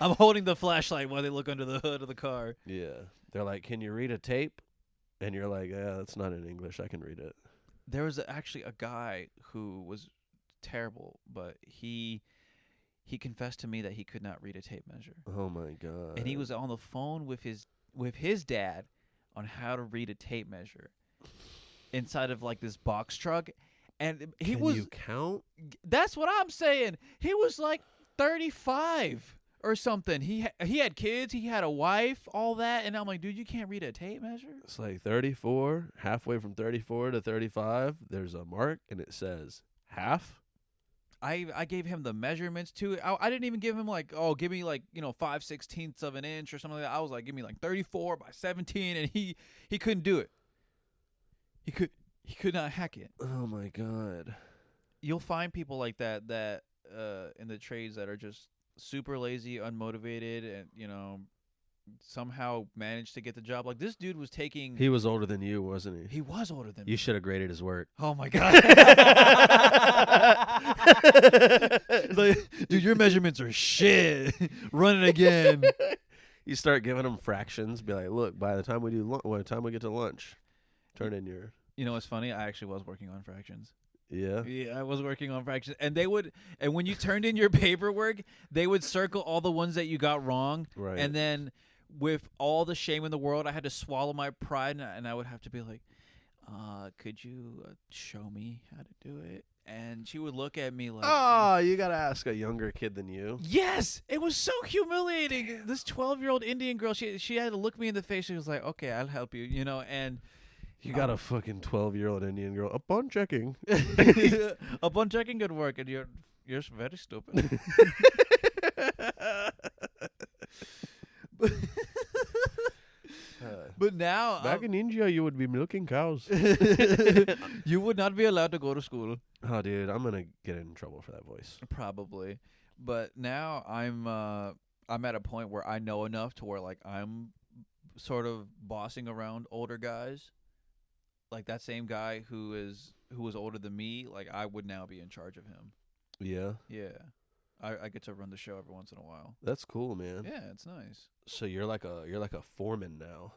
I'm holding the flashlight while they look under the hood of the car. Yeah. They're like, can you read a tape? And you're like, yeah, that's not in English. I can read it. There was actually a guy who was terrible, but he confessed to me that he could not read a tape measure. Oh my god. And he was on the phone with his dad on how to read a tape measure inside of like this box truck. And he Can you count? That's what I'm saying. He was like 35 or something. He had kids, he had a wife, all that, and I'm like, dude, you can't read a tape measure? It's like 34, halfway from 34 to 35, there's a mark and it says half. I gave him the measurements too. I didn't even give him like, oh, give me like, 5/16 of an inch or something like that. I was like, give me like 34 by 17, and he couldn't do it. He could not hack it. Oh my god. You'll find people like that in the trades that are just super lazy, unmotivated, and somehow managed to get the job. Like this dude was taking. He was older than you, wasn't he? He was older than me. You should have graded his work. Oh my god. Like, dude, your measurements are shit. Run it again. You start giving him fractions. Be like, look, by the time we get to lunch, turn in your. You know what's funny? I actually was working on fractions. Yeah. Yeah, I was working on fractions, and when you turned in your paperwork, they would circle all the ones that you got wrong, Right. and then with all the shame in the world, I had to swallow my pride, and I would have to be like, could you show me how to do it? And she would look at me like, oh, you gotta ask a younger kid than you. yes, it was so humiliating. This 12-year-old Indian girl, she had to look me in the face. She was like, okay, I'll help you, and. You got a fucking 12-year-old Indian girl. Upon checking. Upon checking good work, and you're very stupid. But now, back in India, you would be milking cows. you would not be allowed to go to school. Oh, dude, I'm gonna get in trouble for that voice. Probably, but now I'm at a point where I know enough to where like I'm sort of bossing around older guys. Like that same guy who was older than me, like I would now be in charge of him. Yeah. Yeah. I get to run the show every once in a while. That's cool, man. Yeah, it's nice. So you're like a foreman now.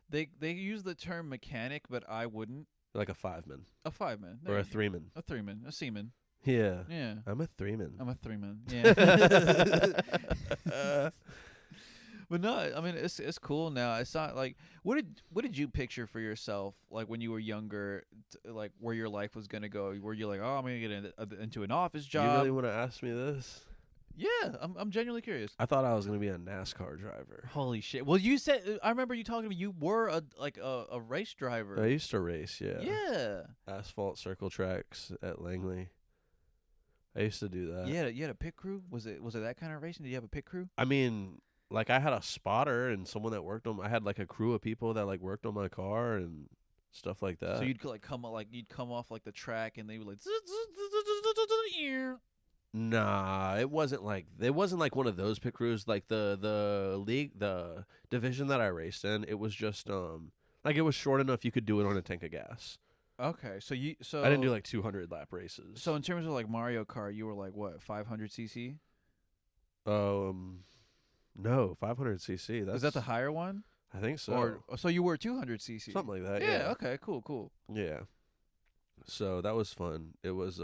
They use the term mechanic, but I wouldn't. Like a 5-man. A 5-man. Or a 3-man. A 3-man. A seaman. Yeah. Yeah. I'm a 3-man. I'm a 3-man. Yeah. But no, I mean it's cool now. It's not like what did you picture for yourself like when you were younger, like where your life was gonna go? Were you like, oh, I'm gonna get into an office job? You really want to ask me this? Yeah, I'm genuinely curious. I thought I was gonna be a NASCAR driver. Holy shit! Well, you said I remember you talking to me. You were a race driver. I used to race, yeah. Yeah. Asphalt circle tracks at Langley. I used to do that. Yeah, you had a pit crew. Was it that kind of racing? Did you have a pit crew? I mean, like I had a spotter and someone that worked on. I had like a crew of people that like worked on my car and stuff like that. So you'd like come off like the track and they would like. Nah, it wasn't like one of those pit crews. Like the division that I raced in, it was just like it was short enough you could do it on a tank of gas. Okay, so I didn't do like 200 lap races. So in terms of like Mario Kart, you were like what 500 cc? No, 500 cc. Is that the higher one? I think so. Or so you were 200 cc. Something like that. Yeah. Yeah. Okay. Cool. Yeah. So that was fun. It was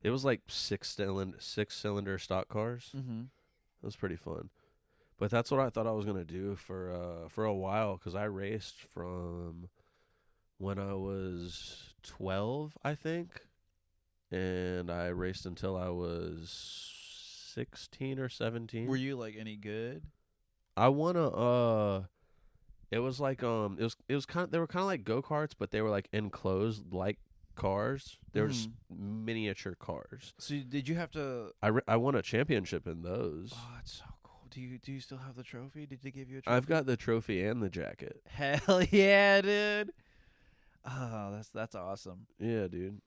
It was like six cylinder stock cars. Mm-hmm. It was pretty fun. But that's what I thought I was gonna do for a while, because I raced from when I was 12, I think, and I raced until I was 16 or 17. Were you like any good? I won a it was like it was kind of, they were kind of like go-karts, but they were like enclosed like cars. They were just miniature cars. So did you have to? I won a championship in those. Oh, that's so cool. Do you still have the trophy? Did they give you a trophy? I've got the trophy and the jacket. Hell yeah, dude. Oh, that's awesome. Yeah, dude.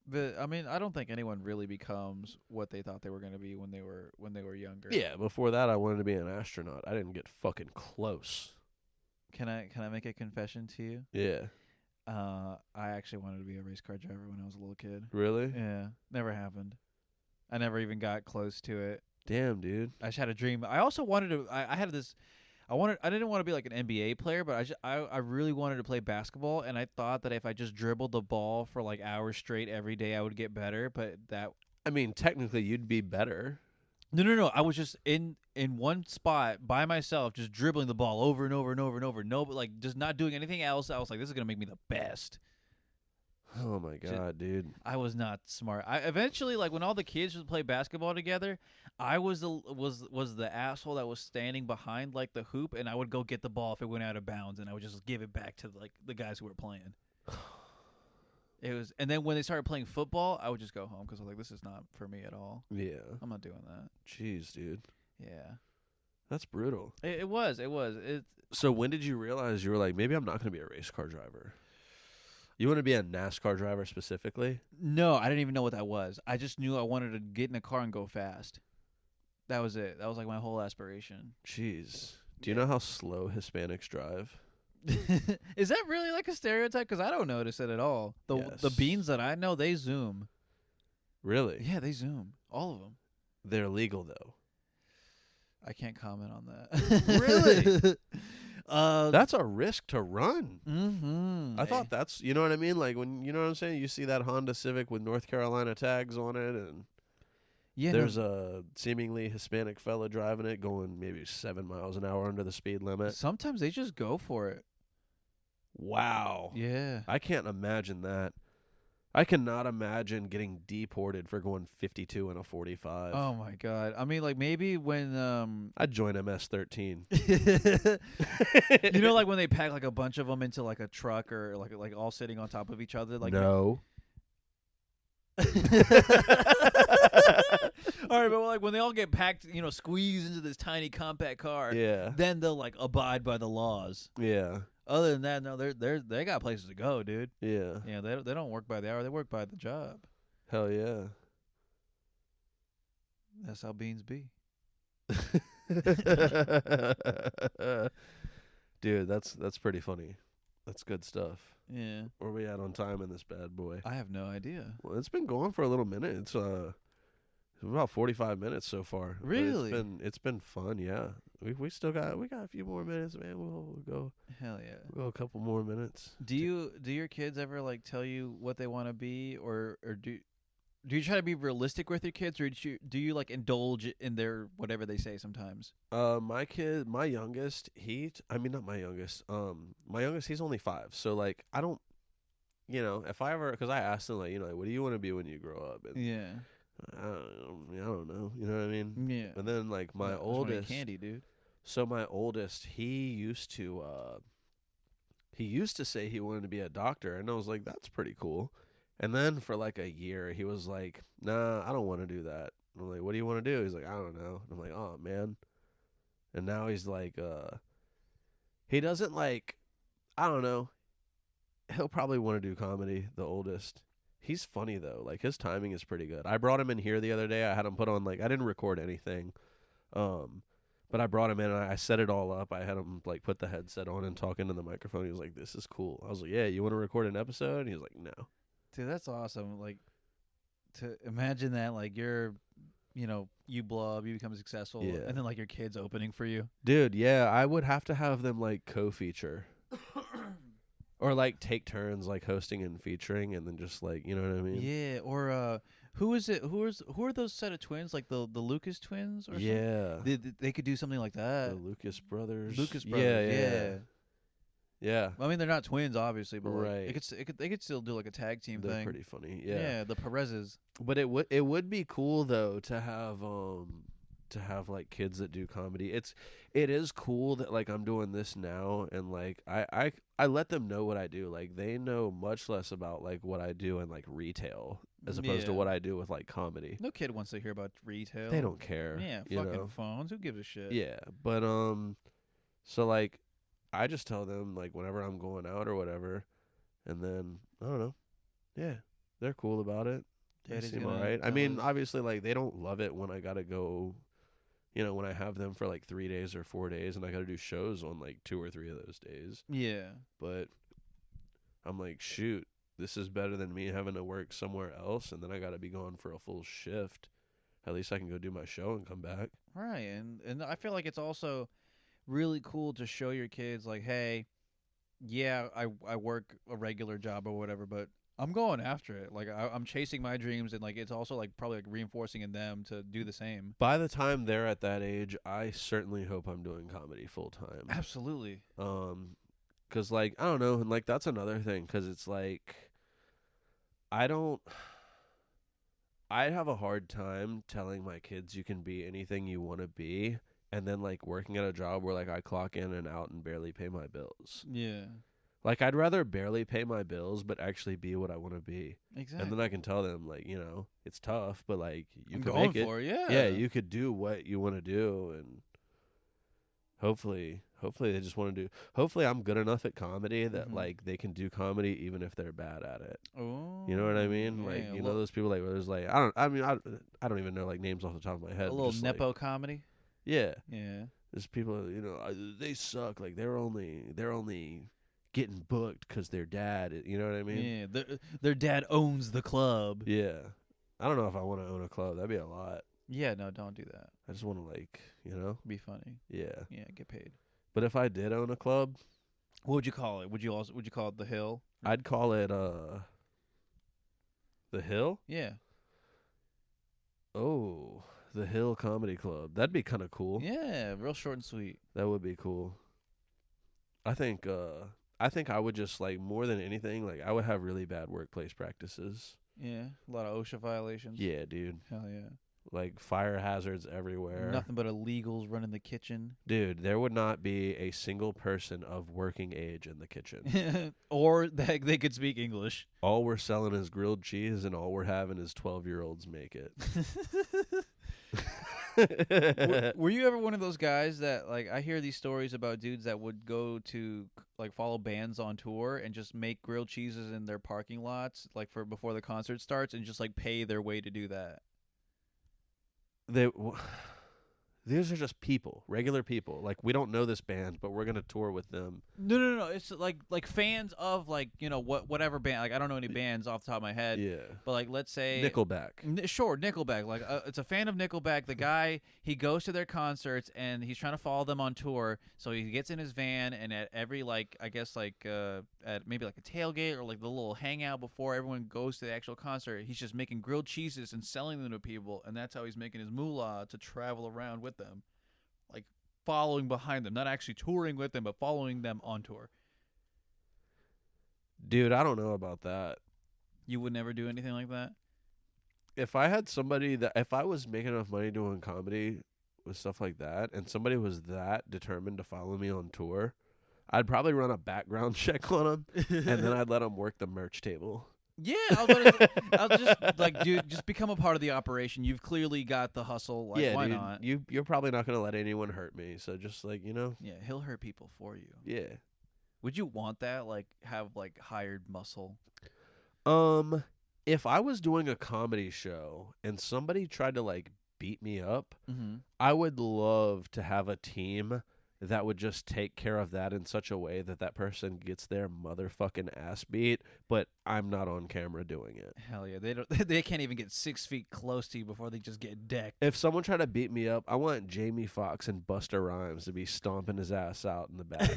But I mean, I don't think anyone really becomes what they thought they were going to be when they were younger. Yeah, before that I wanted to be an astronaut. I didn't get fucking close. Can I make a confession to you? Yeah. I actually wanted to be a race car driver when I was a little kid. Really? Yeah, never happened. I never even got close to it. Damn, dude. I just had a dream. I also wanted to. I had this. I didn't want to be like an NBA player, but I really wanted to play basketball, and I thought that if I just dribbled the ball for like hours straight every day, I would get better. But that. I mean, technically you'd be better. No. I was just in one spot by myself, just dribbling the ball over and over and over and over. No, but like just not doing anything else. I was like, this is gonna make me the best. Oh my god, dude. I was not smart. I eventually, like when all the kids would play basketball together, I was the asshole that was standing behind like the hoop, and I would go get the ball if it went out of bounds, and I would just give it back to like the guys who were playing. It was, and then when they started playing football, I would just go home because I was like, this is not for me at all. Yeah. I'm not doing that. Jeez, dude. Yeah. That's brutal. It was. So when did you realize you were like, maybe I'm not going to be a race car driver? You want to be a NASCAR driver specifically? No, I didn't even know what that was. I just knew I wanted to get in a car and go fast. That was it. That was like my whole aspiration. Jeez. Do you know how slow Hispanics drive? Is that really like a stereotype? Because I don't notice it at all. The beans that I know, they zoom. Really? Yeah, they zoom. All of them. They're legal though. I can't comment on that. Really? That's a risk to run. Mm-hmm. I thought that's, you know what I mean? Like when, you know what I'm saying? You see that Honda Civic with North Carolina tags on it, and there's a seemingly Hispanic fella driving it going maybe 7 miles an hour under the speed limit. Sometimes they just go for it. Wow. Yeah. I can't imagine that. I cannot imagine getting deported for going 52 in a 45. Oh my god. I mean, like maybe when I'd join MS-13. you know, like when they pack like a bunch of them into like a truck or like all sitting on top of each other. Like no. All right, but like when they all get packed, squeezed into this tiny compact car. Yeah. Then they'll like abide by the laws. Yeah. Other than that, no, they got places to go, dude. Yeah. Yeah, they don't work by the hour; they work by the job. Hell yeah. That's how beans be. Dude, that's pretty funny. That's good stuff. Yeah. Where are we at on time in this bad boy? I have no idea. Well, it's been going for a little minute. It's about 45 minutes so far. Really? It's been fun, yeah. We still got a few more minutes, man. We'll go. Hell yeah. We'll go a couple more minutes. Do your kids ever like tell you what they want to be, or do you try to be realistic with your kids, or do you like indulge in their whatever they say sometimes? My youngest, not my youngest. My youngest, he's only 5. So like I don't, if I ever, because I asked him like, what do you want to be when you grow up? And Yeah. I don't know. You know what I mean? Yeah. And then like my oldest, candy, dude. So my oldest, he used to say he wanted to be a doctor, and I was like, that's pretty cool. And then for like a year, he was like, nah, I don't want to do that. And I'm like, what do you want to do? He's like, I don't know. And I'm like, oh man. And now he's like, he doesn't like, I don't know. He'll probably want to do comedy, the oldest. He's funny though. Like his timing is pretty good. I brought him in here the other day. I had him put on I didn't record anything. But I brought him in and I set it all up. I had him like put the headset on and talk into the microphone. He was like, this is cool. I was like, yeah, you want to record an episode? And he was like, no. Dude, that's awesome. Like to imagine that like you're you blow up, you become successful, and then like your kids opening for you. Dude, yeah, I would have to have them like co-feature. Or like take turns like hosting and featuring, and then just like, you know what I mean? Yeah, or who is it? Who are those set of twins? Like the Lucas twins or something? Yeah. They could do something like The that. Lucas brothers. Lucas Yeah, brothers. yeah. Yeah. Yeah. I mean, they're not twins, obviously, but like Right. they could still do like a tag team They're thing. pretty funny. Yeah. Yeah, the Perez's. But it would be cool though to have like kids that do comedy. It is cool that like I'm doing this now, and like I let them know what I do. Like they know much less about like what I do in like retail as opposed to Yeah. what I do with like comedy. No kid wants to hear about retail. They don't care. Yeah, you fucking know? phones. Who gives a shit? Yeah, but so like I just tell them like whenever I'm going out or whatever, and then I don't know. Yeah, they're cool about it. They Daddy's seem gonna alright. I tell mean, his- obviously, like they don't love it when I gotta go. You know, when I have them for like 3 days or 4 days, and I gotta do shows on like 2 or 3 of those days. Yeah. But I'm like, shoot, this is better than me having to work somewhere else, and then I gotta be gone for a full shift. At least I can go do my show and come back. Right, and I feel like it's also really cool to show your kids like, hey, yeah, I work a regular job or whatever, but I'm going after it. Like I'm chasing my dreams, and like it's also like probably like reinforcing in them to do the same. By the time they're at that age, I certainly hope I'm doing comedy full time. Absolutely. 'Cause like I don't know, and like that's another thing, 'cause it's like I have a hard time telling my kids you can be anything you want to be, and then like working at a job where like I clock in and out and barely pay my bills. Yeah. Like I'd rather barely pay my bills but actually be what I want to be. Exactly. And then I can tell them like, you know, it's tough, but like you I'm can going make it. for it. Yeah. Yeah, you could do what you want to do, and hopefully they just want to do. Hopefully I'm good enough at comedy that like they can do comedy even if they're bad at it. Oh. You know what I mean? Yeah, Like you know those people like where there's like I don't even know like names off the top of my head. a but little just, nepo like, comedy. yeah, Yeah. there's people, you know, they suck. Like they're only getting booked because their dad. You know what I mean? Yeah. Their dad owns the club. Yeah. I don't know if I want to own a club. That'd be a lot. Yeah. No, don't do that. I just want to like, you know. Be funny. Yeah. Yeah. Get paid. But if I did own a club, What would you call it? Would you call it the Hill? I'd call it the Hill. Yeah. Oh, the Hill Comedy Club. That'd be kind of cool. Yeah. Real short and sweet. That would be cool. I think I would just like more than anything, like I would have really bad workplace practices. Yeah. A lot of OSHA violations. Yeah, dude. Hell yeah. Like fire hazards everywhere. Nothing but illegals running the kitchen. Dude, there would not be a single person of working age in the kitchen. Or they could speak English. All we're selling is grilled cheese, and all we're having is 12-year-olds make it. Were you ever one of those guys that like I hear these stories about dudes that would go to like follow bands on tour and just make grilled cheeses in their parking lots like for before the concert starts and just like pay their way to do that? These are just people, regular people. Like we don't know this band, but we're gonna tour with them. No. It's like fans of like you know whatever band. Like I don't know any bands off the top of my head. Yeah, But like let's say Nickelback. Sure, Nickelback. Like it's a fan of Nickelback. The guy he goes to their concerts and he's trying to follow them on tour. So he gets in his van and at every like I guess like at maybe like a tailgate or like the little hangout before everyone goes to the actual concert, he's just making grilled cheeses and selling them to people, and that's how he's making his moolah to travel around with them, like following behind them, not actually touring with them, but following them on tour. Dude, I don't know about that. You would never do anything like that? If I had somebody if I was making enough money doing comedy with stuff like that, and somebody was that determined to follow me on tour, I'd probably run a background check on them, and then I'd let them work the merch table. Yeah, I'll just like, dude, just become a part of the operation. You've clearly got the hustle. Like, yeah, why dude, not? You're probably not gonna let anyone hurt me, so just like, you know. Yeah, he'll hurt people for you. Yeah. Would you want that? Like, have like hired muscle? If I was doing a comedy show and somebody tried to like beat me up, Mm-hmm. I would love to have a team that would just take care of that in such a way that that person gets their motherfucking ass beat, but I'm not on camera doing it. Hell yeah, they don't. They can't even get 6 feet close to you before they just get decked. If someone tried to beat me up, I want Jamie Foxx and Busta Rhymes to be stomping his ass out in the back.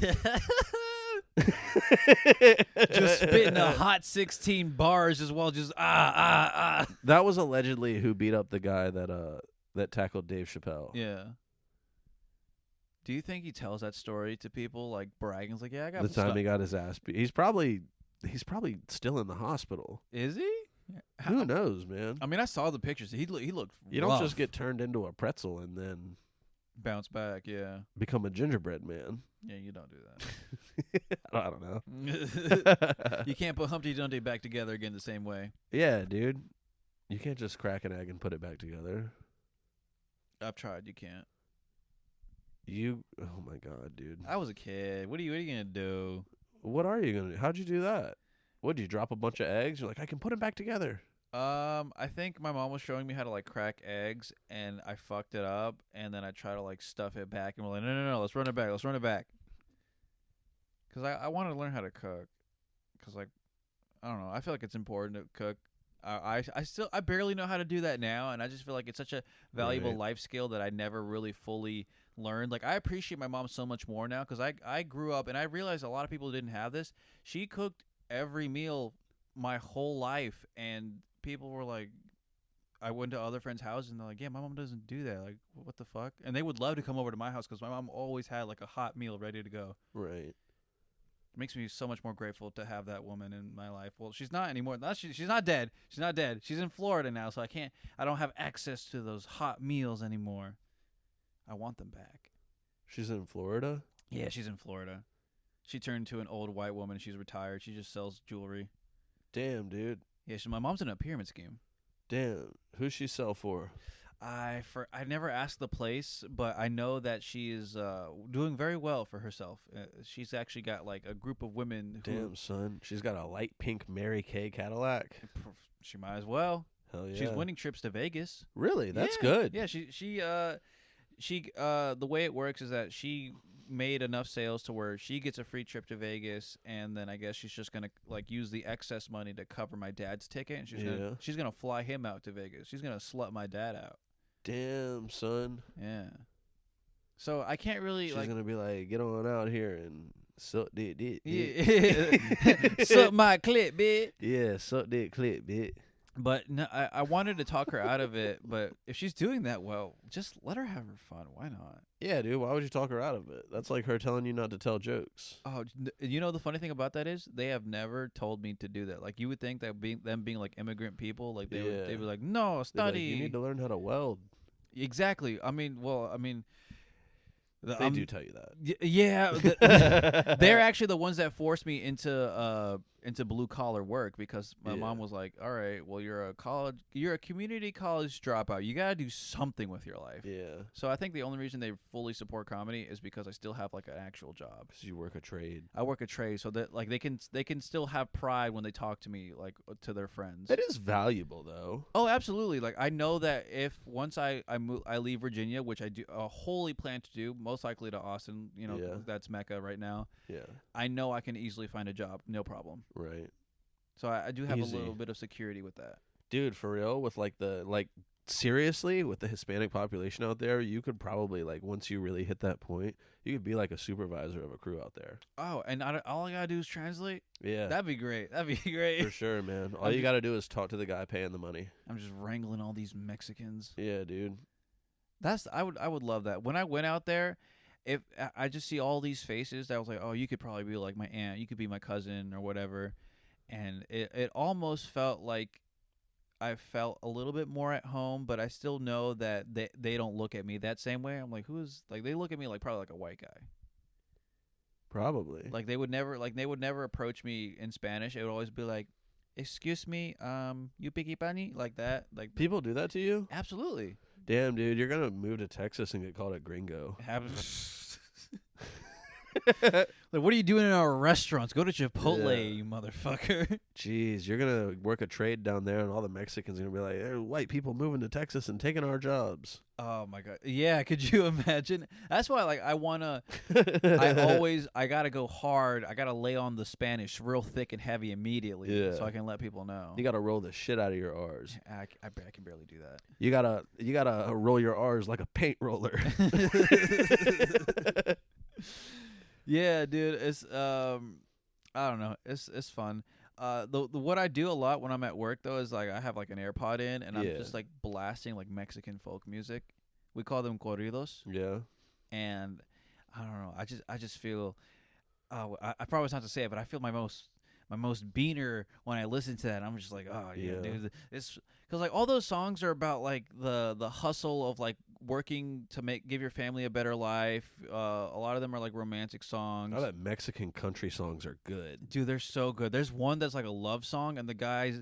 Just spitting a hot 16 bars as well. Just That was allegedly who beat up the guy that tackled Dave Chappelle. Yeah. Do you think he tells that story to people, like bragging? It's like, yeah, I got The time he got his ass beat. He's probably still in the hospital. Is he? Who knows, man? I mean, I saw the pictures. He looked. You rough. don't just get turned into a pretzel and then bounce back. Yeah. become a gingerbread man. Yeah, you don't do that. I don't know. You can't put Humpty Dumpty back together again the same way. Yeah, dude. You can't just crack an egg and put it back together. I've tried. You can't. Oh my God, dude. I was a kid. What are you gonna do? What are you gonna do? How'd you do that? What'd you drop a bunch of eggs? You're like, I can put them back together. I think my mom was showing me how to like crack eggs, and I fucked it up, and then I tried to like stuff it back, and we're like, no, let's run it back. Cause I want to learn how to cook, cause like, I don't know, I feel like it's important to cook. I barely know how to do that now, and I just feel like it's such a valuable life skill that I never really fully learned. Like, I appreciate my mom so much more now, because I grew up, and I realized a lot of people didn't have this. She cooked every meal my whole life, and people were like, I went to other friends' houses, and they're like, yeah, my mom doesn't do that. Like, what the fuck? And they would love to come over to my house, because my mom always had like a hot meal ready to go. Right. It makes me so much more grateful to have that woman in my life. Well, she's not anymore. She's not dead. She's not dead. She's in Florida now, so I don't have access to those hot meals anymore. I want them back. She's in Florida? Yeah, she's in Florida. She turned to an old white woman. She's retired. She just sells jewelry. Damn, dude. Yeah, my mom's in a pyramid scheme. Damn. Who's she sell for? I never asked the place, but I know that she is doing very well for herself. She's actually got like a group of women. Damn, son. She's got a light pink Mary Kay Cadillac. She might as well. Hell yeah. She's winning trips to Vegas. Really? That's good. Yeah, she the way it works is that she made enough sales to where she gets a free trip to Vegas, and then I guess she's just gonna like use the excess money to cover my dad's ticket, and she's gonna fly him out to Vegas. She's gonna slut my dad out. Damn, son. Yeah. So I can't really She's gonna be like, get on out here and suck that dick. Yeah. Suck my clit, bitch. Yeah, suck that clit, bitch. But no, I wanted to talk her out of it, but if she's doing that well, just let her have her fun. Why not? Yeah, dude. Why would you talk her out of it? That's like her telling you not to tell jokes. Oh, you know the funny thing about that is they have never told me to do that. Like you would think that them being like immigrant people, like they'd be like, no, study. Like, you need to learn how to weld. Exactly. They do tell you that. Yeah, they're actually the ones that forced me into blue collar work, because my mom was like, "All right, well, you're a community college dropout. You gotta do something with your life." Yeah. So I think the only reason they fully support comedy is because I still have like an actual job. Because you work a trade. I work a trade, so that like they can still have pride when they talk to me, like to their friends. It is valuable though. Oh, absolutely. Like I know that if once I leave Virginia, which I do wholly plan to do, most likely to Austin, that's Mecca right now. Yeah. I know I can easily find a job, no problem. Right. So I do have Easy. a little bit of security with that. Dude, for real, with seriously, with the Hispanic population out there, you could probably once you really hit that point, you could be like a supervisor of a crew out there. Oh, and all I gotta do is translate? Yeah. That'd be great. For sure, man. All you gotta do is talk to the guy paying the money. I'm just wrangling all these Mexicans. Yeah, dude. I would love that. When I went out there, if I just see all these faces that I was like, oh, you could probably be like my aunt, you could be my cousin or whatever, and it almost felt like I felt a little bit more at home, but I still know that they don't look at me that same way. I'm like, they look at me like probably like a white guy. Probably. Like they would never approach me in Spanish. It would always be like, excuse me, you piqui pani, like that. Like people do that to you? Absolutely. Damn, dude, you're gonna move to Texas and get called a gringo. Like, what are you doing in our restaurants? Go to Chipotle, you motherfucker. Jeez, you're gonna work a trade down there, and all the Mexicans are gonna be like, "There are white people moving to Texas and taking our jobs." Oh my god, yeah. Could you imagine? That's why, I wanna. I gotta go hard. I gotta lay on the Spanish real thick and heavy immediately, so I can let people know. You gotta roll the shit out of your R's. I can barely do that. You gotta roll your R's like a paint roller. Yeah, dude. It's I don't know. It's fun. The what I do a lot when I'm at work though is like I have like an AirPod in and I'm Yeah. just like blasting like Mexican folk music. We call them corridos, Yeah. and I don't know. I just feel. I probably not to say it, but I feel my most beaner when I listen to that. I'm just like, oh yeah, Yeah. dude. It's because like all those songs are about like the hustle of like working to give your family a better life. A lot of them are like romantic songs. I bet Mexican country songs are good. Dude, they're so good. There's one that's like a love song, and the guy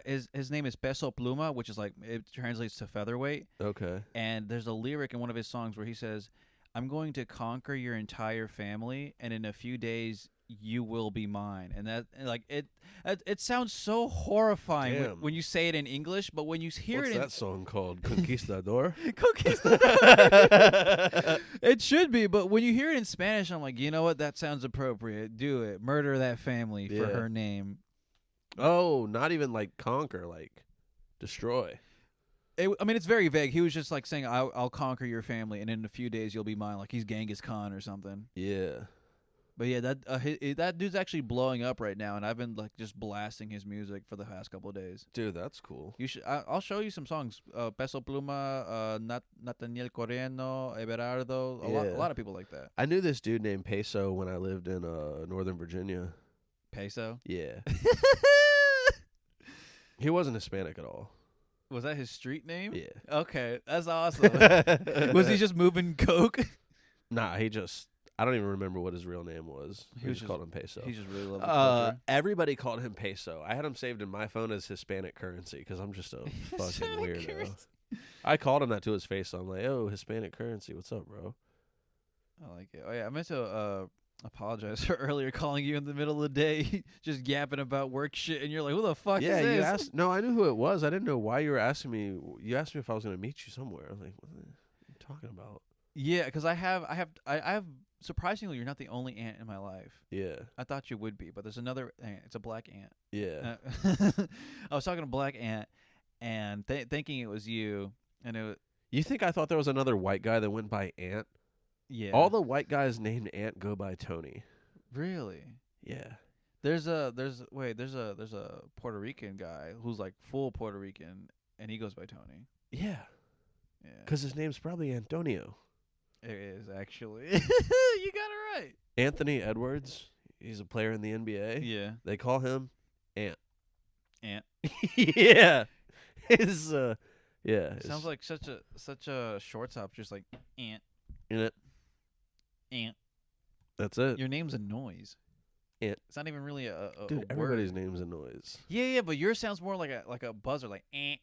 his name is Peso Pluma, which is like it translates to featherweight. Okay. And there's a lyric in one of his songs where he says, "I'm going to conquer your entire family, and in a few days you will be mine." And that like it sounds so horrifying Damn. when you say it in English, but when you hear What's it that song called? Conquistador? in Conquistador. It should be, but when you hear it in Spanish, I'm like, you know what? That sounds appropriate. Do it. Murder that family for Yeah. her name. Oh, not even like conquer, like destroy. I mean, it's very vague. He was just like saying, I'll conquer your family, and in a few days you'll be mine. Like he's Genghis Khan or something. Yeah. But yeah, that dude's actually blowing up right now, and I've been like just blasting his music for the past couple of days. Dude, that's cool. You should. I'll show you some songs. Peso Pluma, Nathaniel Corrieno, Everardo. A Yeah. lot of people like that. I knew this dude named Peso when I lived in Northern Virginia. Peso. Yeah. He wasn't Hispanic at all. Was that his street name? Yeah. Okay, that's awesome. Was he just moving coke? Nah, I don't even remember what his real name was. He We was just called him Peso. He just really loved the culture. Everybody called him Peso. I had him saved in my phone as Hispanic currency because I'm just a fucking Hispanic weirdo. currency. I called him that to his face. So I'm like, oh, Hispanic currency. What's up, bro? I like it. Oh yeah, I meant to apologize for earlier calling you in the middle of the day, just yapping about work shit, and you're like, "Who the fuck Yeah, is this?" you asked. No, I knew who it was. I didn't know why you were asking me. You asked me if I was going to meet you somewhere. I was like, what are you talking about? Yeah, because I have. Surprisingly, you're not the only ant in my life. Yeah. I thought you would be, but there's another ant. It's a black ant. Yeah. I was talking to Black Ant and thinking it was you, and You think I thought there was another white guy that went by Ant? yeah. All the white guys named Ant go by Tony. really. Yeah. There's a Puerto Rican guy who's like full Puerto Rican, and he goes by Tony. Yeah. Yeah, Because his name's probably Antonio. it is actually. You got it right. Anthony Edwards. He's a player in the NBA. Yeah, They call him Ant. Ant. Yeah. His yeah. Sounds like such a shortstop, just like Ant. in it. Ant. That's it. Your name's a noise. Ant. It's not even really a Dude, a everybody's word. name's a noise. Yeah, but yours sounds more like a buzzer, like Ant.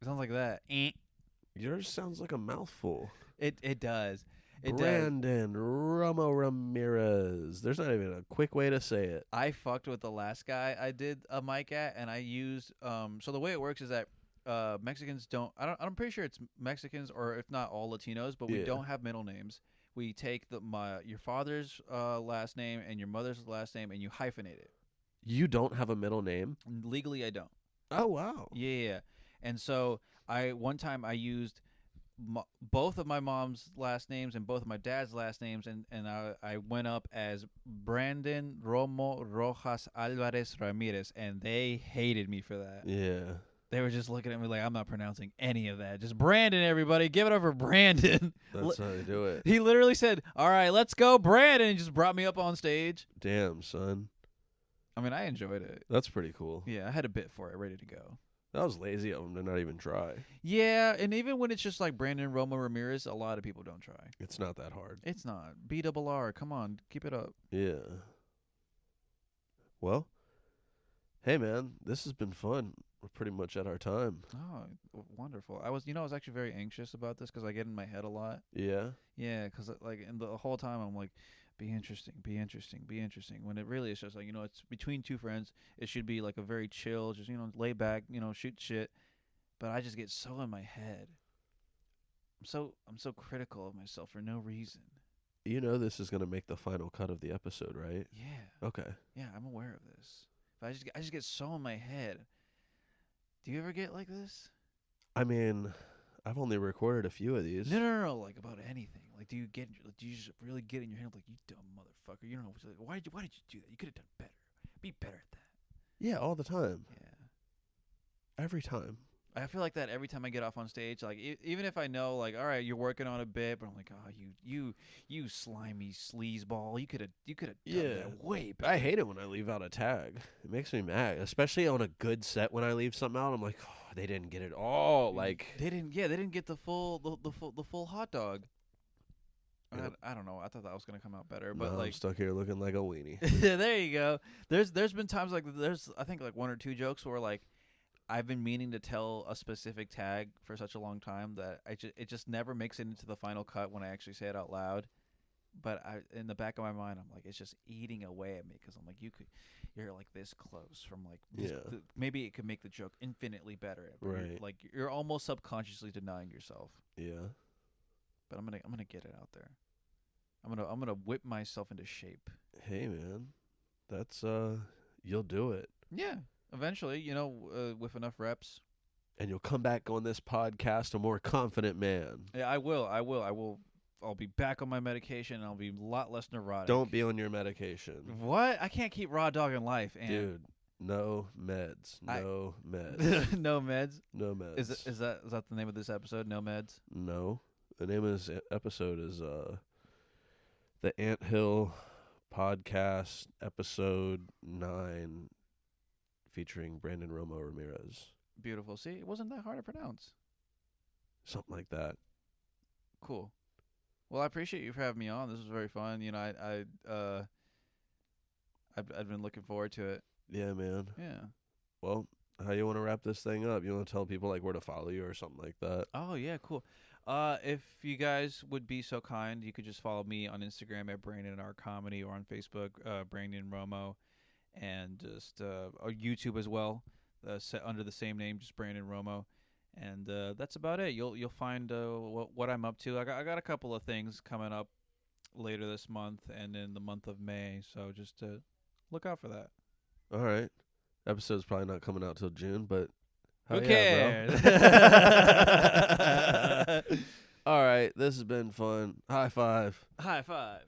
It sounds like that. Ant. Yours sounds like a mouthful. It does. It does. Brandon Romo Ramirez. There's not even a quick way to say it. I fucked with the last guy I did a mic at, and I used so the way it works is that Mexicans don't. I'm pretty sure it's Mexicans or if not all Latinos, but we Yeah. don't have middle names. We take your father's last name and your mother's last name, and you hyphenate it. You don't have a middle name? Legally, I don't. Oh, wow. Yeah. And so one time I used both of my mom's last names and both of my dad's last names, and I went up as Brandon Romo Rojas Alvarez Ramirez, and they hated me for that. Yeah. They were just looking at me like, I'm not pronouncing any of that. Just Brandon, everybody. Give it up for Brandon. That's how they do it. He literally said, all right, let's go, Brandon, and just brought me up on stage. Damn, son. I mean, I enjoyed it. That's pretty cool. Yeah, I had a bit for it ready to go. That was lazy of them to not even try. Yeah, and even when it's just like Brandon Romo Ramirez, a lot of people don't try. It's not that hard. It's not. BRR, come on, keep it up. Yeah. Well, hey, man, this has been fun. We're pretty much at our time. Oh, wonderful. I was actually very anxious about this because I get in my head a lot. Yeah? Yeah, because like, and the whole time I'm like, be interesting, be interesting, be interesting. When it really is just like, it's between two friends. It should be like a very chill, just, lay back, shoot shit. But I just get so in my head. I'm so critical of myself for no reason. You know this is going to make the final cut of the episode, right? Yeah. Okay. Yeah, I'm aware of this. But I just get so in my head. Do you ever get like this? I mean, I've only recorded a few of these. No, like about anything. Like, do you just really get in your head like, you dumb motherfucker? You don't know why did you do that? You could have done better. Be better at that. Yeah, all the time. Yeah. Every time. I feel like that every time I get off on stage. Like, even if I know, like, all right, you're working on a bit, but I'm like, oh, you slimy sleazeball. You could have done that way better. I hate it when I leave out a tag. It makes me mad, especially on a good set. When I leave something out, I'm like, oh, they didn't get it all. Like they didn't get the full hot dog. Yep. I don't know. I thought that was gonna come out better, but no, like I'm stuck here looking like a weenie. there you go. There's been times like I think like 1 or 2 jokes where like I've been meaning to tell a specific tag for such a long time that it just never makes it into the final cut when I actually say it out loud. But in the back of my mind, I'm like, it's just eating away at me because I'm like, you're like this close from like, maybe it could make the joke infinitely better. Right. Like you're almost subconsciously denying yourself. Yeah. But I'm gonna get it out there. I'm gonna whip myself into shape. Hey man, that's you'll do it. Yeah. Eventually, with enough reps. And you'll come back on this podcast a more confident man. Yeah, I will. I'll be back on my medication, and I'll be a lot less neurotic. Don't be on your medication. What? I can't keep raw dogging life. Dude, no meds. No meds. No meds? No meds. Is that the name of this episode, No Meds? No. The name of this episode is The Anthill Podcast, Episode 9, featuring Brandon Romo Ramirez. Beautiful. See, it wasn't that hard to pronounce. Something like that. Cool. Well, I appreciate you for having me on. This was very fun. I've been looking forward to it. Yeah, man. Yeah. Well, how you want to wrap this thing up? You want to tell people like where to follow you or something like that? Oh yeah, cool. If you guys would be so kind, you could just follow me on Instagram at Brandon R Comedy or on Facebook, Brandon Romo, and just YouTube as well, under the same name, just Brandon Romo. And that's about it. You'll find what I'm up to. I got a couple of things coming up later this month and in the month of May, so just look out for that. All right. Episode's probably not coming out till June, but who cares? All right, this has been fun. High five. High five.